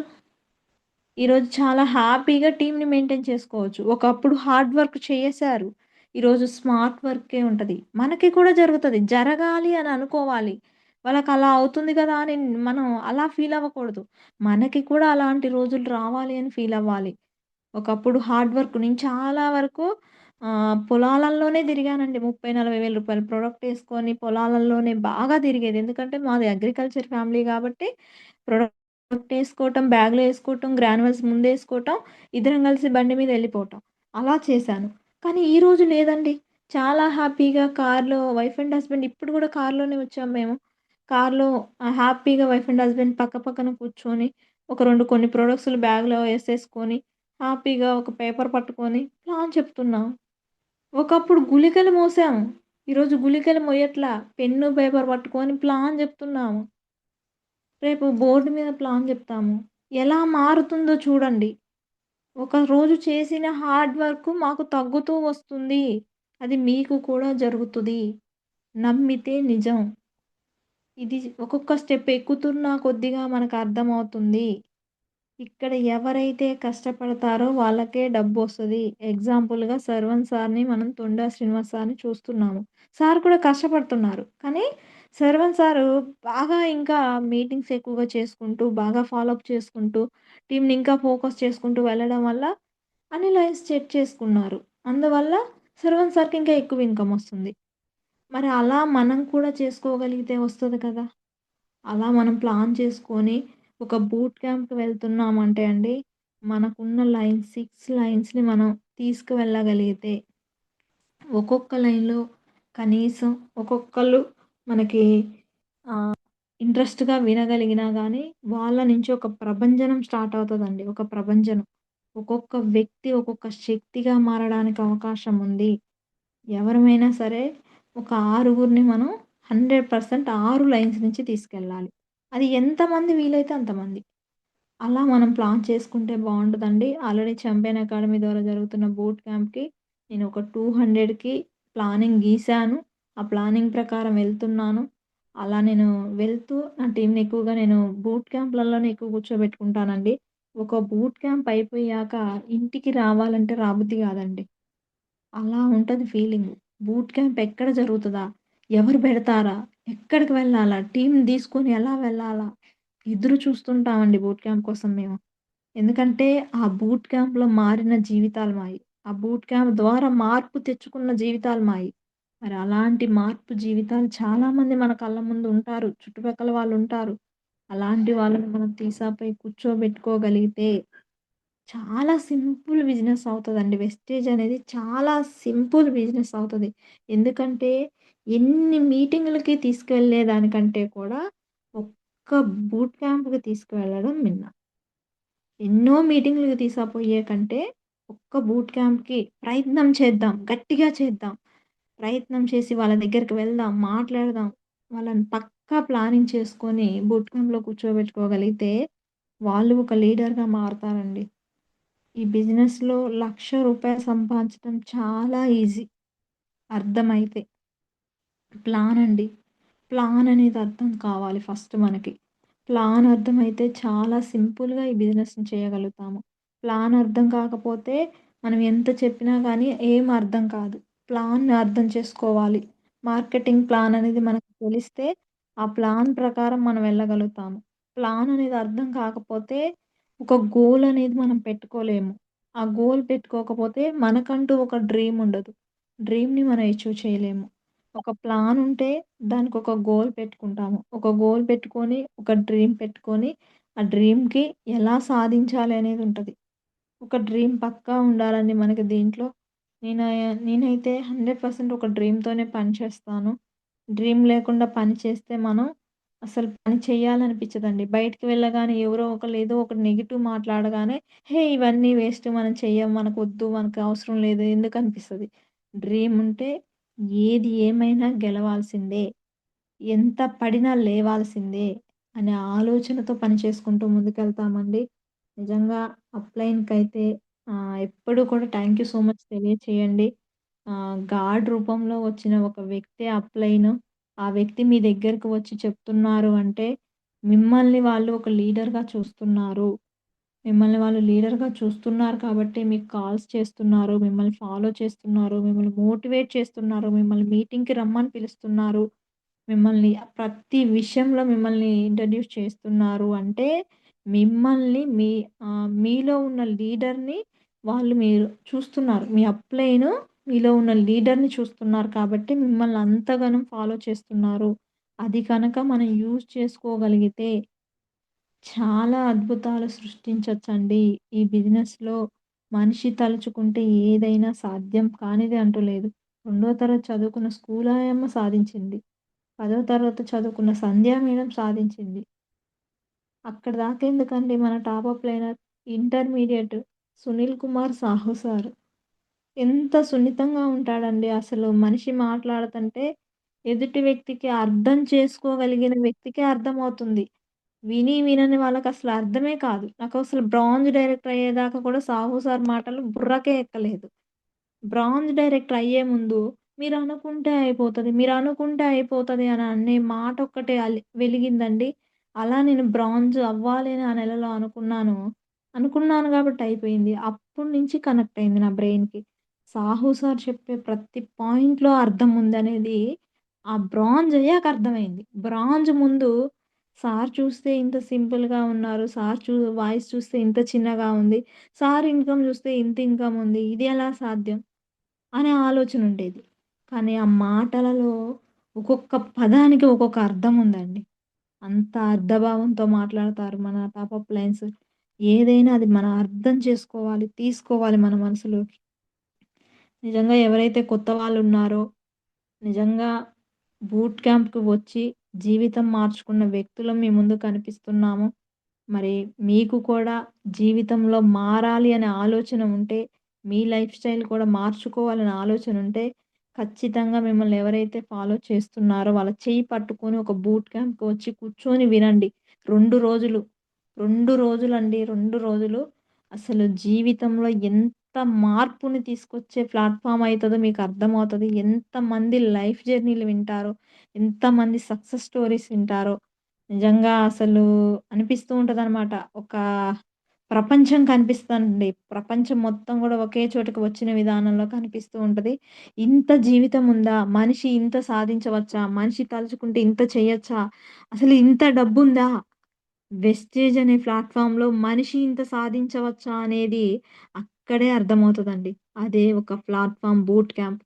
Speaker 2: ఈరోజు చాలా హ్యాపీగా టీమ్‌ని మెయింటైన్ చేసుకోవచ్చు. ఒకప్పుడు హార్డ్ వర్క్ చేశారు. ఈరోజు స్మార్ట్ వర్కే ఉంటది. మనకి కూడా జరుగుతది. జరగాలి అని అనుకోవాలి. వాళ్ళకలా అవుతుంది కదా! అని మనం అలా ఫీల్ అవ్వకూడదు. మనకి కూడా అలాంటి రోజులు రావాలి అని ఫీల్ అవ్వాలి. ఒకప్పుడు హార్డ్ వర్క్ నేను చాలా వరకు పొలాలల్లోనే తిరిగానండి. 30, 40 వేల రూపాయల ప్రొడక్ట్ ఏసుకొని పొలాలల్లోనే బాగా తిరిగేది. ఎందుకంటే మాది అగ్రికల్చర్ ఫ్యామిలీ కాబట్టి ప్రొడక్ట్ ఏసుకోవటం, బ్యాగ్‌లో ఏసుకోవటం, గ్రాన్యువల్స్ ముందేసుకోవటం, ఇద్దరం కలిసి బండి మీద ఎళ్ళిపోవటం. అలా చేశాను. కానీ ఈరోజు లేదండి. చాలా హ్యాపీగా కార్‌లో వైఫ్ అండ్ హస్బెండ్ ఇప్పుడు కూడా కార్‌లోనే వచ్చాము మేము. కార్‌లో హ్యాపీగా వైఫ్ అండ్ హస్బెండ్ పక్క పక్కన కూర్చొని ఒక 2 కొన్ని ప్రొడక్ట్స్‌లు బ్యాగ్‌లో ఏసేసుకొని హ్యాపీగా ఒక పేపర్ పట్టుకొని ప్లాన్ చెప్తున్నాం. ఒకప్పుడు గుళికలు మోసాము. ఈరోజు గుళికలు మొయ్యట్లా. పెన్ను, పేపర్ పట్టుకొని ప్లాన్ జెప్తున్నాము. రేపు బోర్డ్ మీద ప్లాన్ జెప్తాము. ఎలా మారుతుందో చూడండి. ఒక రోజు చేసిన హార్డ్ వర్క్ మాకు తగ్గుతూ వస్తుంది. అది మీకు కూడా జరుగుతది. నమ్మితే నిజం. ఇది ఒక్కొక్క స్టెప్ ఎక్కుతున్న కొద్దిగా మనకు అర్థమవుతుంది. ఇక్కడ ఎవరైతే కష్టపడతారో వాళ్ళకే డబ్బొస్తది. ఎగ్జాంపుల్‌గా 'సర్వన్' సార్‌ని మనం 'తొండా శ్రీనివాస్' సార్‌ని చూస్తున్నాము. సార్ కూడా కష్టపడుతున్నారు. కానీ 'సర్వన్' సారు బాగా ఇంకా మీటింగ్స్ ఎక్కువగా చేసుకుంటూ, బాగా ఫాలో అప్ చేసుకుంటూ, టీమ్‌ని ఇంకా ఫోకస్ చేసుకుంటూ వెళ్ళడం వల్ల అన్ని లైన్స్ సెట్ చేసుకున్నారు. అందువల్ల 'సర్వన్' సార్‌కి ఇంకా ఎక్కువ ఇన్‌కమ్ వస్తుంది. మరి అలా మనం కూడా చేసుకోగలిగితే వస్తది కదా! అలా మనం ప్లాన్ చేసుకొని ఒక బూట్ క్యాంప్‌కి వెళ్తున్నామంటే అండి, మనకున్న లైన్స్ 6 లైన్స్‌ని మనం తీసుకువెళ్ళగలిగితే, ఒక్కొక్క లైన్‌లో కనీసం ఒక్కొక్కళ్ళు మనకి ఇంట్రెస్ట్‌గా వినగలిగినా గానీ, వాళ్ళ నుంచి ఒక ప్రభంజనం స్టార్ట్ అవుతదండి. ఒక ప్రభంజనం. ఒక్కొక్క వ్యక్తి ఒక్కొక్క శక్తిగా మారడానికి అవకాశం ఉంది. ఎవరమైనా సరే ఒక ఆరుగురిని మనం 100% 6 లైన్స్ నుంచి తీసుకెళ్ళాలి. అది ఎంతమంది వీలైతే అంతమంది. అలా మనం ప్లాన్ చేసుకుంటే బావుంటదండి. ఆల్రెడీ 'చాంపియన్ అకాడమీ' ద్వారా జరుగుతున్న బూట్ క్యాంప్‌కి నేను ఒక 200కి ప్లానింగ్ గీసాను. ఆ ప్లానింగ్ ప్రకారం వెళ్తున్నాను. అలా నేను వెళ్తూ నా టీమ్‌ని ఎక్కువగా నేను బూట్ క్యాంప్‌లలోనే ఎక్కువ కూర్చోబెట్టుకుంటానండి. ఒక బూట్ క్యాంప్ అయిపోయాక ఇంటికి రావాలంటే రాబుద్ది కాదండి. అలా ఉంటది ఫీలింగు. బూట్ క్యాంప్ ఎక్కడ జరుగుతదా? ఎవరు పెడతారా? ఎక్కడికి వెళ్ళాలా? టీమ్‌ని తీసుకొని ఎలా వెళ్ళాలా? ఎదురు చూస్తుంటామండి బూట్ క్యాంప్ కోసం మేము. ఎందుకంటే, ఆ బూట్ క్యాంప్‌లో మారిన జీవితాలు మాయి. ఆ బూట్ క్యాంప్ ద్వారా మార్పు తెచ్చుకున్న జీవితాలు మాయి. మరి అలాంటి మార్పు జీవితాలు చాలామంది మన కళ్ళ ముందు ఉంటారు. చుట్టుపక్కల వాళ్ళుంటారు. అలాంటి వాళ్ళని మనం తీసాపై కూర్చోబెట్టుకోగలిగితే చాలా సింపుల్ బిజినెస్ అవుతదండి. వెస్టేజ్ అనేది చాలా సింపుల్ బిజినెస్ అవుతది. ఎందుకంటే, ఎన్ని మీటింగులకి తీసుకెళ్ళేదానికంటే కూడా ఒక్క బూట్ క్యాంప్‌కి తీసుకువెళ్ళడం మిన్న. ఎన్నో మీటింగులకి తీసుకపోయే కంటే, ఒక్క బూట్ క్యాంప్‌కి ప్రయత్నం చేద్దాం. గట్టిగా చేద్దాం. ప్రయత్నం చేసి వాళ్ళ దగ్గరికి వెళ్దాం. మాట్లాడదాం. వాళ్ళని పక్కా ప్లానింగ్ చేసుకొని బూట్ క్యాంప్‌లో కూర్చోబెట్టుకోగలిగితే, వాళ్ళు ఒక లీడర్‌గా మారతారండి. ఈ బిజినెస్‌లో రూ. 1,00,000 సంపాదించడం చాలా ఈజీ అర్థమైతే. ప్లాన్ అండి. ప్లాన్ అనేది అర్థం కావాలి ఫస్ట్ మనకి. ప్లాన్ అర్థమైతే చాలా సింపుల్‌గా ఈ బిజినెస్‌ని చేయగలుగుతాము. ప్లాన్ అర్థం కాకపోతే మనం ఎంత చెప్పినా గానీ ఏం అర్థం కాదు. ప్లాన్‌ని అర్థం చేసుకోవాలి. మార్కెటింగ్ ప్లాన్ అనేది మనకు తెలిస్తే ఆ ప్లాన్ ప్రకారం మనం వెళ్ళగలుగుతాము. ప్లాన్ అనేది అర్థం కాకపోతే ఒక గోల్ అనేది మనం పెట్టుకోలేము. ఆ గోల్ పెట్టుకోకపోతే మనకంటూ ఒక డ్రీమ్ ఉండదు. డ్రీమ్‌ని మనం అచీవ్ చేయలేము. ఒక ప్లాన్ ఉంటే దానికొక గోల్ పెట్టుకుంటాము. ఒక గోల్ పెట్టుకొని, ఒక డ్రీమ్ పెట్టుకొని, ఆ డ్రీమ్‌కి ఎలా సాధించాలి అనేది ఉంటది. ఒక డ్రీమ్ పక్కా ఉండాలండి మనకి దీంట్లో. నేనైతే 100% ఒక డ్రీమ్‌తోనే పని చేస్తాను. డ్రీమ్ లేకుండా పని చేస్తే మనం అసలు పని చేయాలనిపించదండి. బయటికి వెళ్ళగానే ఎవరో ఒకళ్ళు ఏదో ఒకటి నెగెటివ్ మాట్లాడగానే, హే! ఇవన్నీ వేస్ట్ మనం చెయ్యం, మనకొద్దు, మనకు అవసరం లేదు ఎందుకనిపిస్తది. డ్రీమ్ ఉంటే ఏది ఏమైనా గెలవాల్సిందే. ఎంత పడినా లేవాల్సిందే అనే ఆలోచనతో పని చేసుకుంటూ ముందుకెళ్తామండి. నిజంగా అప్‌లైన్‌కైతే ఎప్పుడూ కూడా థ్యాంక్ యూ సో మచ్ తెలియచేయండి. గాడ్ రూపంలో వచ్చిన ఒక వ్యక్తే అప్‌లైను. ఆ వ్యక్తి మీ దగ్గరకు వచ్చి చెప్తున్నారు అంటే, మిమ్మల్ని వాళ్ళు ఒక లీడర్‌గా చూస్తున్నారు. మిమ్మల్ని వాళ్ళు లీడర్‌గా చూస్తున్నారు కాబట్టి మీకు కాల్స్ చేస్తున్నారు. మిమ్మల్ని ఫాలో చేస్తున్నారు. మిమ్మల్ని మోటివేట్ చేస్తున్నారు. మిమ్మల్ని మీటింగ్‌కి రమ్మని పిలుస్తున్నారు. మిమ్మల్ని ప్రతి విషయంలో మిమ్మల్ని ఇంట్రడ్యూస్ చేస్తున్నారు అంటే, మిమ్మల్ని మీలో ఉన్న లీడర్‌ని మీరు చూస్తున్నారు. మీ అప్‌లైను మీలో ఉన్న లీడర్‌ని చూస్తున్నారు కాబట్టి మిమ్మల్ని అంతగనం ఫాలో చేస్తున్నారు. అది కనుక మనం యూజ్ చేసుకోగలిగితే చాలా అద్భుతాలు సృష్టించొచ్చండి. ఈ బిజినెస్‌లో మనిషి తలుచుకుంటే ఏదైనా సాధ్యం కానిది అంటూ లేదు. రెండో తరగతి చదువుకున్న స్కూల్ ఆయమ్మ సాధించింది. 10వ తరగతి చదువుకున్న సంధ్య మేడం సాధించింది. అక్కడి దాకా ఎందుకండి మన top upliner intermediate Sunil Kumar Sahu sir. ఎంత సున్నితంగా ఉంటాడండి అసలు. మనిషి మాట్లాడుతంటే ఎదుటి వ్యక్తికి అర్థం చేసుకోగలిగిన వ్యక్తికే అర్థమవుతుంది. వినని వాళ్ళకసలు అర్థమే కాదు. నాకసలు బ్రాంజ్ డైరెక్టర్ అయ్యేదాకా కూడా సాహు సార్ మాటలు బుర్రకే ఎక్కలేదు. బ్రాంజ్ డైరెక్టర్ అయ్యే ముందు మీరనుకుంటే అయిపోతది, మీరనుకుంటే అయిపోతది అని అనే మాట ఒక్కటే వెలిగిందండి. అలా నేను బ్రాంజ్ అవ్వాలి అని ఆ నెలలో అనుకున్నాను. అనుకున్నాను కాబట్టి అయిపోయింది. అప్పటి నుంచి కనెక్ట్ అయింది నా బ్రెయిన్‌కి. సాహు సార్ చెప్పే ప్రతి పాయింట్‌లో అర్థం ఉందనేది ఆ బ్రాంజ్ అయ్యాక అర్థమైంది. బ్రాంజ్ ముందు సార్ చూస్తే ఇంత సింపుల్‌గా ఉన్నారు. సార్ వాయిస్ చూస్తే ఇంత చిన్నగా ఉంది. సార్ ఇన్‌కమ్ చూస్తే ఇంత ఇన్‌కమ్ ఉంది. ఇది ఎలా సాధ్యం? అనే ఆలోచనుండేది. కానీ ఆ మాటలలో ఒక్కొక్క పదానికి ఒక్కొక్క అర్థం ఉందండి. అంత అర్థభావంతో మాట్లాడతారు మన టాప్ అప్ లైన్స్. ఏదైనా అది మనం అర్థం చేసుకోవాలి, తీసుకోవాలి మన మనసులోకి. నిజంగా ఎవరైతే కొత్త వాళ్ళున్నారో, నిజంగా బూట్ క్యాంప్‌కి వచ్చి జీవితం మార్చుకున్న వ్యక్తులం మీ ముందు కనిపిస్తున్నాము. మరి మీకు కూడా జీవితంలో మారాలి అనే ఆలోచన ఉంటే, మీ లైఫ్ స్టైల్ కూడా మార్చుకోవాలనే ఆలోచన ఉంటే, ఖచ్చితంగా మిమ్మల్ని ఎవరైతే ఫాలో చేస్తున్నారో వాళ్ళ చెయ్యి పట్టుకొని ఒక బూట్ క్యాంప్‌కి వచ్చి కూర్చొని వినండి. 2 రోజులు, 2 రోజులండి. 2 రోజులు అసలు జీవితంలో ఎంత మార్పుని తీసుకొచ్చే ప్లాట్‌ఫార్మ్ అయితదో మీకు అర్థమవుతది. ఎంతమంది లైఫ్ జర్నీలు వింటారో, ఎంతమంది సక్సెస్ స్టోరీస్ వింటారో. నిజంగా అసలు అనిపిస్తూ ఉంటదనమాట. ఒక ప్రపంచం కనిపిస్తదండి. ప్రపంచం మొత్తం గూడా ఒకే చోటకి వచ్చిన విధానంలో కనిపిస్తూ ఉంటది. ఇంత జీవితం ఉందా? మనిషి ఇంత సాధించవచ్చా? మనిషి తలుచుకుంటే ఇంత చేయొచ్చా? అసలు ఇంత డబ్బుందా? వెస్టేజ్ అనే ప్లాట్‌ఫార్మ్‌లో మనిషి ఇంత సాధించవచ్చా? అనేది అక్కడే అర్థమవుతదండి. అదే ఒక ప్లాట్‌ఫార్మ్ బూట్ క్యాంప్.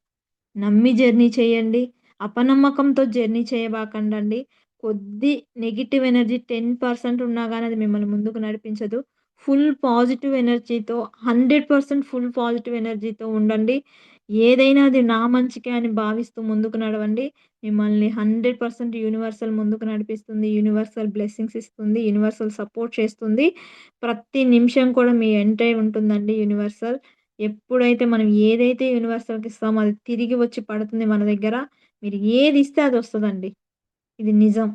Speaker 2: నమ్మి జర్నీ చేయండి. అపనమ్మకంతో జర్నీ చేయబాకండండి. కొద్ది నెగెటివ్ ఎనర్జీ 10% ఉన్నా గాని అది మిమ్మల్ని ముందుకు నడిపించదు. ఫుల్ పాజిటివ్ ఎనర్జీతో 100% ఫుల్ పాజిటివ్ ఎనర్జీతో ఉండండి. ఏదైనా అది నా మంచికే అని భావిస్తూ ముందుకు నడవండి. మిమ్మల్ని 100% యూనివర్సల్ ముందుకు నడిపిస్తుంది. యూనివర్సల్ బ్లెస్సింగ్స్ ఇస్తుంది. యూనివర్సల్ సపోర్ట్ చేస్తుంది. ప్రతి నిమిషం కూడా మీ వెంటే ఉంటుందండి యూనివర్సల్. ఎప్పుడైతే మనం ఏదైతే యూనివర్సల్‌కి ఇస్తామో అది తిరిగి వచ్చి పడుతుంది మన దగ్గర. మీరు ఏది ఇస్తే అది వస్తదండి. ఇది నిజం.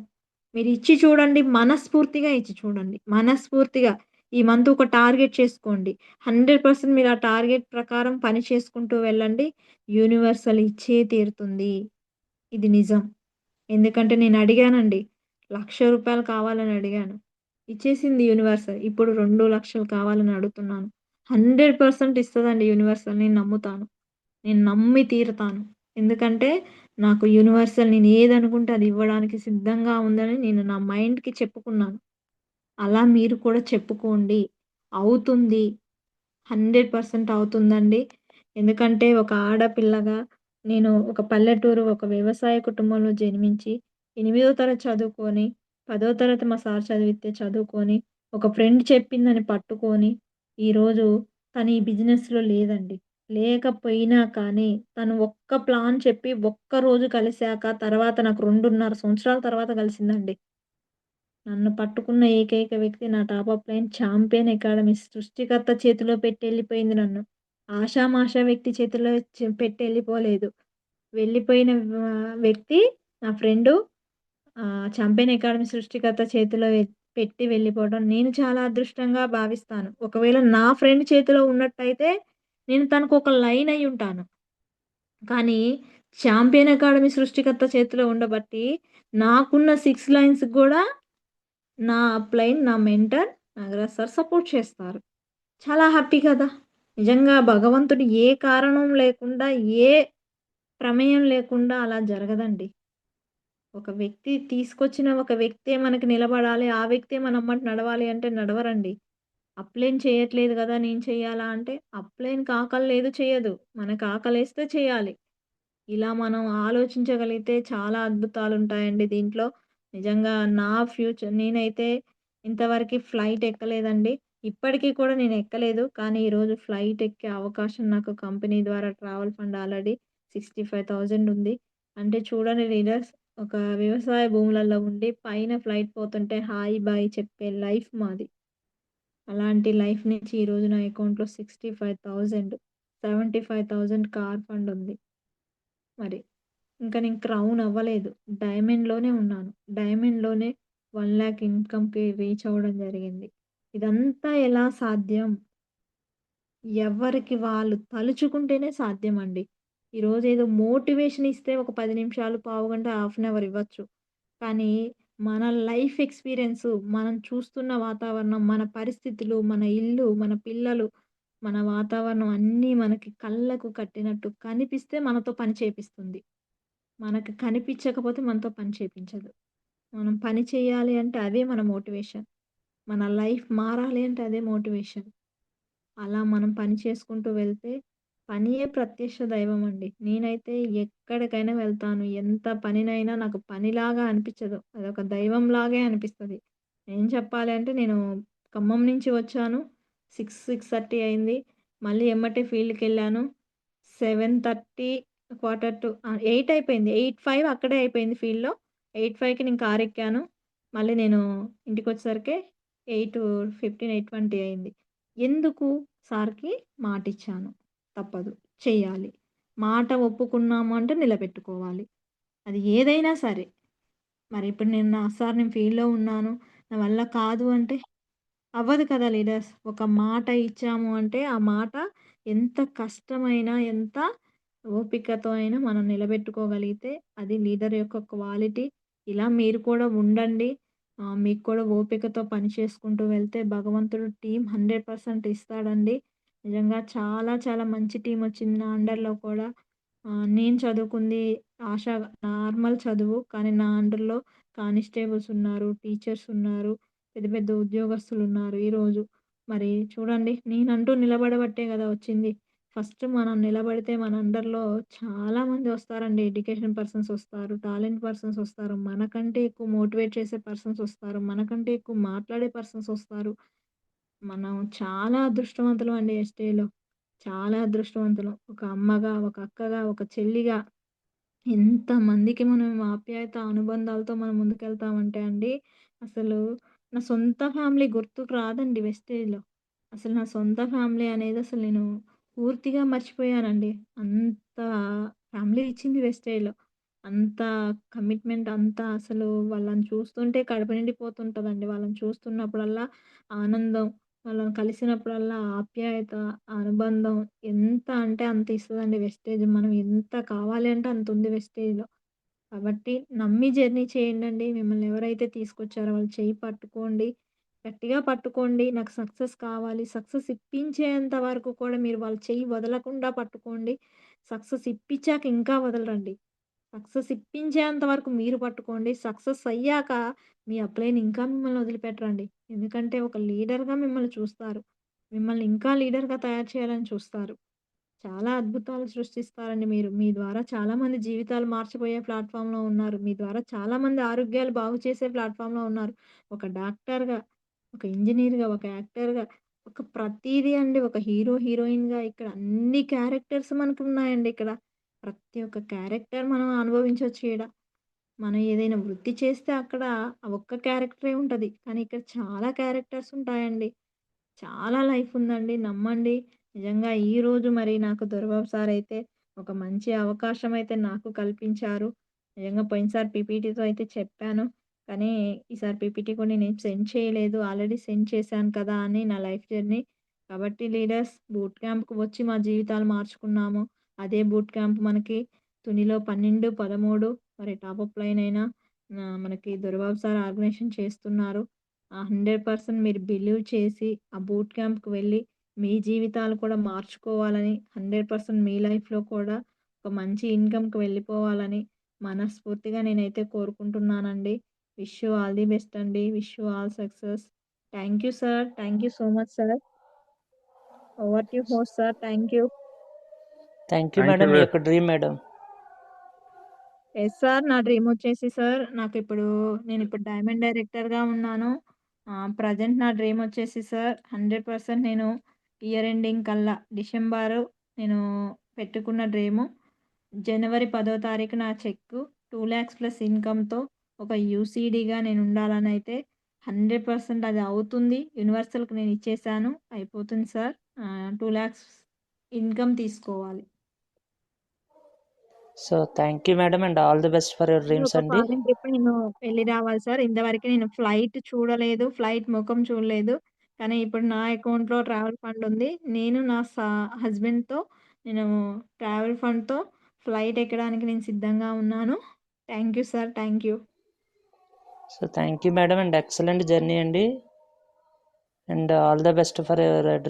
Speaker 2: మీరు ఇచ్చి చూడండి. మనస్ఫూర్తిగా ఇచ్చి చూడండి. మనస్ఫూర్తిగా ఈ మంత్ ఒక టార్గెట్ చేసుకోండి. 100% మీరు ఆ టార్గెట్ ప్రకారం పని చేసుకుంటూ వెళ్ళండి. యూనివర్సల్ ఇచ్చే తీరుతుంది. ఇది నిజం. ఎందుకంటే నేను అడిగానండి. రూ. 1,00,000 కావాలని అడిగాను. ఇచ్చేసింది యూనివర్సల్. ఇప్పుడు 2,00,000 కావాలని అడుగుతున్నాను. 100% ఇస్తదండి యూనివర్సల్. నేను నమ్ముతాను. నేను నమ్మి తీరుతాను. ఎందుకంటే నాకు యూనివర్సల్ నేను ఏదనుకుంటే అది ఇవ్వడానికి సిద్ధంగా ఉందని నేను నా మైండ్‌కి చెప్పుకున్నాను. అలా మీరు కూడా చెప్పుకోండి. అవుతుంది. 100% అవుతుందండి. ఎందుకంటే ఒక ఆడపిల్లగా నేను ఒక పల్లెటూరు, ఒక వ్యవసాయ కుటుంబంలో జన్మించి, 8వ తరగతి చదువుకొని, 10వ తరగతి మా సార్ చదివితే చదువుకొని, ఒక ఫ్రెండ్ చెప్పిందని పట్టుకొని, ఈరోజు తను ఈ బిజినెస్‌లో లేదండి. లేకపోయినా కానీ, తను ఒక్క ప్లాన్ చెప్పి, ఒక్కరోజు కలిసాక, తర్వాత నాకు 2.5 సంవత్సరాల తర్వాత కలిసిందండి. నన్ను పట్టుకున్న ఏకైక వ్యక్తి నా top of line champion academy సృష్టికర్త చేతిలో పెట్టి ఎళ్ళిపోయింది నన్ను. ఆషామాషా వ్యక్తి చేతిలో పెట్టి ఎళ్ళిపోలేదు. వెళ్ళిపోయిన వ్యక్తి నా ఫ్రెండు ఛాంపియన్ అకాడమీ సృష్టికర్త చేతిలో పెట్టి వెళ్ళిపోవడం నేను చాలా అదృష్టంగా భావిస్తాను. ఒకవేళ నా ఫ్రెండ్ చేతిలో ఉన్నట్టయితే నేను తనకొక లైన్ అయ్యుంటాను. కానీ ఛాంపియన్ అకాడమీ సృష్టికర్త చేతిలో ఉండబట్టి నాకున్న 6 లైన్స్‌కి గూడా నా అప్‌లైన్, నా మెంటర్ నాగరాజ్ సార్ సపోర్ట్ చేస్తారు. చాలా హ్యాపీ కదా! నిజంగా భగవంతుడు ఏ కారణం లేకుండా, ఏ ప్రమేయం లేకుండా అలా జరగదండి. ఒక వ్యక్తి తీసుకొచ్చిన ఒక వ్యక్తే మనకి నిలబడాలి. ఆ వ్యక్తే మన ఎమ్మట నడవాలి అంటే నడవరండి. అప్‌లైన్ చేయట్లేదు గదా! నేను చెయ్యాలా అంటే అప్‌లైన్‌కి ఆకలి లేదు చెయ్యదు. మనకు ఆకలేస్తే చేయాలి. ఇలా మనం ఆలోచించగలిగితే చాలా అద్భుతాలుంటాయండి దీంట్లో. నిజంగా నా ఫ్యూచర్ నేనైతే ఇంతవరకి ఫ్లైట్ ఎక్కలేదండి. ఇప్పటికి కూడా నేను ఎక్కలేదు. కానీ ఈరోజు ఫ్లైట్ ఎక్కే అవకాశం నాకు కంపెనీ ద్వారా ట్రావెల్ ఫండ్ ఆల్రెడీ 65,000 ఉంది. అంటే చూడండి లీడర్స్ ఒక వ్యవసాయ భూములలో ఉండి పైన ఫ్లైట్ పోతుంటే హాయ్, బాయ్ చెప్పే లైఫ్ మాది. అలాంటి లైఫ్ నుంచి ఈరోజు నా అకౌంట్‌లో 65,000, 75,000 కార్ ఫండ్ ఉంది. మరి. ఇంకా నేను క్రౌన్ అవ్వలేదు. డైమండ్‌లోనే ఉన్నాను. డైమండ్‌లోనే 1,00,000 ఇన్‌కమ్‌కి రీచ్ అవ్వడం జరిగింది. ఇదంతా ఎలా సాధ్యం? ఎవరికి వాళ్ళు తలుచుకుంటేనే సాధ్యమండి. ఈరోజు ఏదో మోటివేషన్ ఇస్తే ఒక 10 నిమిషాలు, పావుగంట, హాఫ్ అన్ అవర్ ఇవ్వచ్చు. కానీ మన లైఫ్ ఎక్స్‌పీరియన్సు, మనం చూస్తున్న వాతావరణం, మన పరిస్థితులు, మన ఇల్లు, మన పిల్లలు, మన వాతావరణం అన్నీ మనకి కళ్ళకు కట్టినట్టు కనిపిస్తే మనతో పని చేపిస్తుంది. మనకు కనిపించకపోతే మనతో పని చేపించదు. మనం పని చేయాలి అంటే అదే మన మోటివేషన్. మన లైఫ్ మారాలి అంటే అదే మోటివేషన్. అలా మనం పని చేసుకుంటూ వెళ్తే పనియే ప్రత్యక్ష దైవం అండి. నేనైతే ఎక్కడికైనా వెళ్తాను. ఎంత పనినైనా నాకు పనిలాగా అనిపించదు. అదొక దైవంలాగే అనిపిస్తది. ఏం చెప్పాలి అంటే నేను ఖమ్మం నుంచి వచ్చాను. 6:30 అయింది. మళ్ళీ ఎమ్మటే ఫీల్డ్‌కెళ్ళాను. 7:30 క్వార్టర్ టు 8 అయిపోయింది. 8:05 అక్కడే అయిపోయింది ఫీల్డ్‌లో. 8:05కి నేను కారెక్కాను. మళ్ళీ నేను ఇంటికొచ్చేసరికి 8:15, 8:20 అయింది. ఎందుకు? సార్‌కి మాటిచ్చాను. తప్పదు. చెయ్యాలి. మాట ఒప్పుకున్నాము అంటే నిలబెట్టుకోవాలి. అది ఏదైనా సరే. మరి ఇప్పుడు నేను ఫీల్డ్‌లో ఉన్నాను. నా వల్ల కాదు అంటే అవ్వదు కదా లీడర్స్. ఒక మాట ఇచ్చాము అంటే, ఆ మాట ఎంత కష్టమైనా, ఎంత ఓపికతో అయినా మనం నిలబెట్టుకోగలిగితే, అది లీడర్ యొక్క క్వాలిటీ. ఇలా మీరు కూడా ఉండండి. మీకు కూడా ఓపికతో పని చేసుకుంటూ వెళ్తే భగవంతుడు టీమ్ 100% ఇస్తాడండి. నిజంగా చాలా చాలా మంచి టీమొచ్చింది నా అండర్‌లో కూడా. నేను చదువుకుంది ఆశా నార్మల్ చదువు. కానీ నా అండర్‌లో కానిస్టేబుల్స్ ఉన్నారు, టీచర్స్ ఉన్నారు. పెద్ద పెద్ద ఉద్యోగస్తులున్నారు ఈరోజు. మరి చూడండి నేనంటూ నిలబడబట్టే గదా వచ్చింది. ఫస్ట్ మనం నిలబడితే మన అండర్‌లో చాలామంది వస్తారండి. ఎడ్యుకేషన్ పర్సన్స్ వస్తారు, టాలెంట్ పర్సన్స్ వస్తారు, మనకంటే ఎక్కువ మోటివేట్ చేసే పర్సన్స్ వస్తారు, మనకంటే ఎక్కువ మాట్లాడే పర్సన్స్ వస్తారు. మనం చాలా అదృష్టవంతులం అండి ఎస్‌టీలో. చాలా అదృష్టవంతులం. ఒక అమ్మగా, ఒక అక్కగా, ఒక చెల్లిగా ఎంతమందికి మనం ఆప్యాయత, అనుబంధాలతో మనం ముందుకెళ్తామంటే అండి, అసలు నా సొంత ఫ్యామిలీ గుర్తుకు రాదండి వెస్టేజ్‌లో. అసలు నా సొంత ఫ్యామిలీ అనేది అసలు నేను పూర్తిగా మర్చిపోయానండి. అంత ఫ్యామిలీ ఇచ్చింది వెస్టేజ్‌లో. అంత కమిట్మెంట్ అంతా అసలు వాళ్ళని చూస్తుంటే కడుపు నిండిపోతుంటదండి. వాళ్ళని చూస్తున్నప్పుడల్లా ఆనందం, వాళ్ళని కలిసినప్పుడల్లా ఆప్యాయత, అనుబంధం ఎంత అంటే అంత ఇస్తదండి వెస్టేజ్. మనం ఎంత కావాలి అంటే అంత ఉంది వెస్టేజ్‌లో. కాబట్టి నమ్మి జర్నీ చేయండండి. మిమ్మల్ని ఎవరైతే తీసుకొచ్చారో వాళ్ళ చెయ్యి పట్టుకోండి. గట్టిగా పట్టుకోండి. నాకు సక్సెస్ కావాలి. సక్సెస్ ఇప్పించేంత వరకు కూడా మీరు వాళ్ళ చెయ్యి వదలకుండా పట్టుకోండి. సక్సెస్ ఇప్పించాక ఇంకా వదలరండి. సక్సెస్ ఇప్పించేంత వరకు మీరు పట్టుకోండి. సక్సెస్ అయ్యాక మీ అప్లైన్ ఇంకా మిమ్మల్ని వదిలిపెట్టరండి. ఎందుకంటే ఒక లీడర్‌గా మిమ్మల్ని చూస్తారు. మిమ్మల్ని ఇంకా లీడర్‌గా తయారు చేయాలని చూస్తారు. చాలా అద్భుతాలు సృష్టిస్తారండి మీరు. మీ ద్వారా చాలామంది జీవితాలు మార్చిపోయే ప్లాట్‌ఫామ్‌లో ఉన్నారు. మీ ద్వారా చాలామంది ఆరోగ్యాలు బాగు చేసే ప్లాట్‌ఫామ్‌లో ఉన్నారు. ఒక డాక్టర్‌గా, ఒక ఇంజినీర్‌గా, ఒక యాక్టర్‌గా, ఒక ప్రతీదీ అండి. ఒక హీరో, హీరోయిన్‌గా ఇక్కడ అన్ని క్యారెక్టర్స్ మనకున్నాయండి ఇక్కడ. ప్రతి ఒక్క క్యారెక్టర్ మనం అనుభవించొచ్చు ఈడ. మనం ఏదైనా వృత్తి చేస్తే అక్కడ ఆ ఒక్క క్యారెక్టరే ఉంటది. కానీ ఇక్కడ చాలా క్యారెక్టర్స్ ఉంటాయండి. చాలా లైఫ్ ఉందండి. నమ్మండి. నిజంగా ఈరోజు మరి నాకు దొరబాబు సార్ అయితే ఒక మంచి అవకాశం అయితే నాకు కల్పించారు. నిజంగా పోయినసారి పీపీటీతో అయితే చెప్పాను. కానీ ఈసారి పీపీటీ కూడా నేను సెండ్ చేయలేదు. ఆల్రెడీ సెండ్ చేశాను కదా అని నా లైఫ్ జర్నీ. కాబట్టి లీడర్స్ బూట్ క్యాంప్‌కి వచ్చి మా జీవితాలు మార్చుకున్నాము. అదే బూట్ క్యాంప్ మనకి తునిలో 12, 13 మరి టాపప్ లైన్ అయినా మనకి దొరబాబు సార్ ఆర్గనైజేషన్ చేస్తున్నారు. 100% మీరు బిలీవ్ చేసి ఆ బూట్ క్యాంప్‌కి వెళ్ళి మీ జీవితాలు కూడా మార్చుకోవాలని 100% మీ లైఫ్‌లో కూడా ఒక మంచి ఇన్‌కమ్‌కి వెళ్ళిపోవాలని మనస్ఫూర్తిగా నేనైతే కోరుకుంటున్నానండి. Wish you all the best అండి. Wish you all success. Thank you sir. Thank you so much sir. Over to you host sir. Thank you.
Speaker 3: Thank you
Speaker 1: Thank
Speaker 3: madam.
Speaker 1: you
Speaker 3: మీ
Speaker 1: very-
Speaker 3: యొక్క డ్రీమ్ మేడం.
Speaker 2: Yes sir. నా dream వచ్చేసి sir నేనిప్పుడు diamond డైరెక్టర్‌గా ఉన్నాను. Present నా dream వచ్చేసి sir 100% నేను ఇయర్ ఎండింగ్ కల్లా డిసెంబరు నేను పెట్టుకున్న డ్రీము జనవరి 10వ తారీఖు నా చెక్కు 2,00,000 ప్లస్ ఇన్‌కమ్‌తో ఒక యూసీడీగా నేను ఉండాలనైతే 100% అది అవుతుంది. యూనివర్సల్‌కి నేను ఇచ్చేసాను. అయిపోతుంది సార్. 2,00,000 ఇన్‌కమ్ తీసుకోవాలి.
Speaker 3: So thank you madam and all the best for your dreams
Speaker 2: ఒక
Speaker 3: అండి.
Speaker 2: ఫారిన్ ట్రిప్ నేను వెళ్ళి రావాలి సార్. ఇంతవరకు నేను ఫ్లైట్ చూడలేదు. ఫ్లైట్ ముఖం చూడలేదు. కానీ ఇప్పుడు నా అకౌంట్‌లో ట్రావెల్ ఫండ్ ఉంది. నేను నా హస్బెండ్‌తో నేను ట్రావెల్ ఫండ్‌తో ఫ్లైట్ ఎక్కడానికి నేను సిద్ధంగా ఉన్నాను. Thank you sir. Thank you.
Speaker 3: So thank you madam and excellent journey అండి. And all the best for your dream.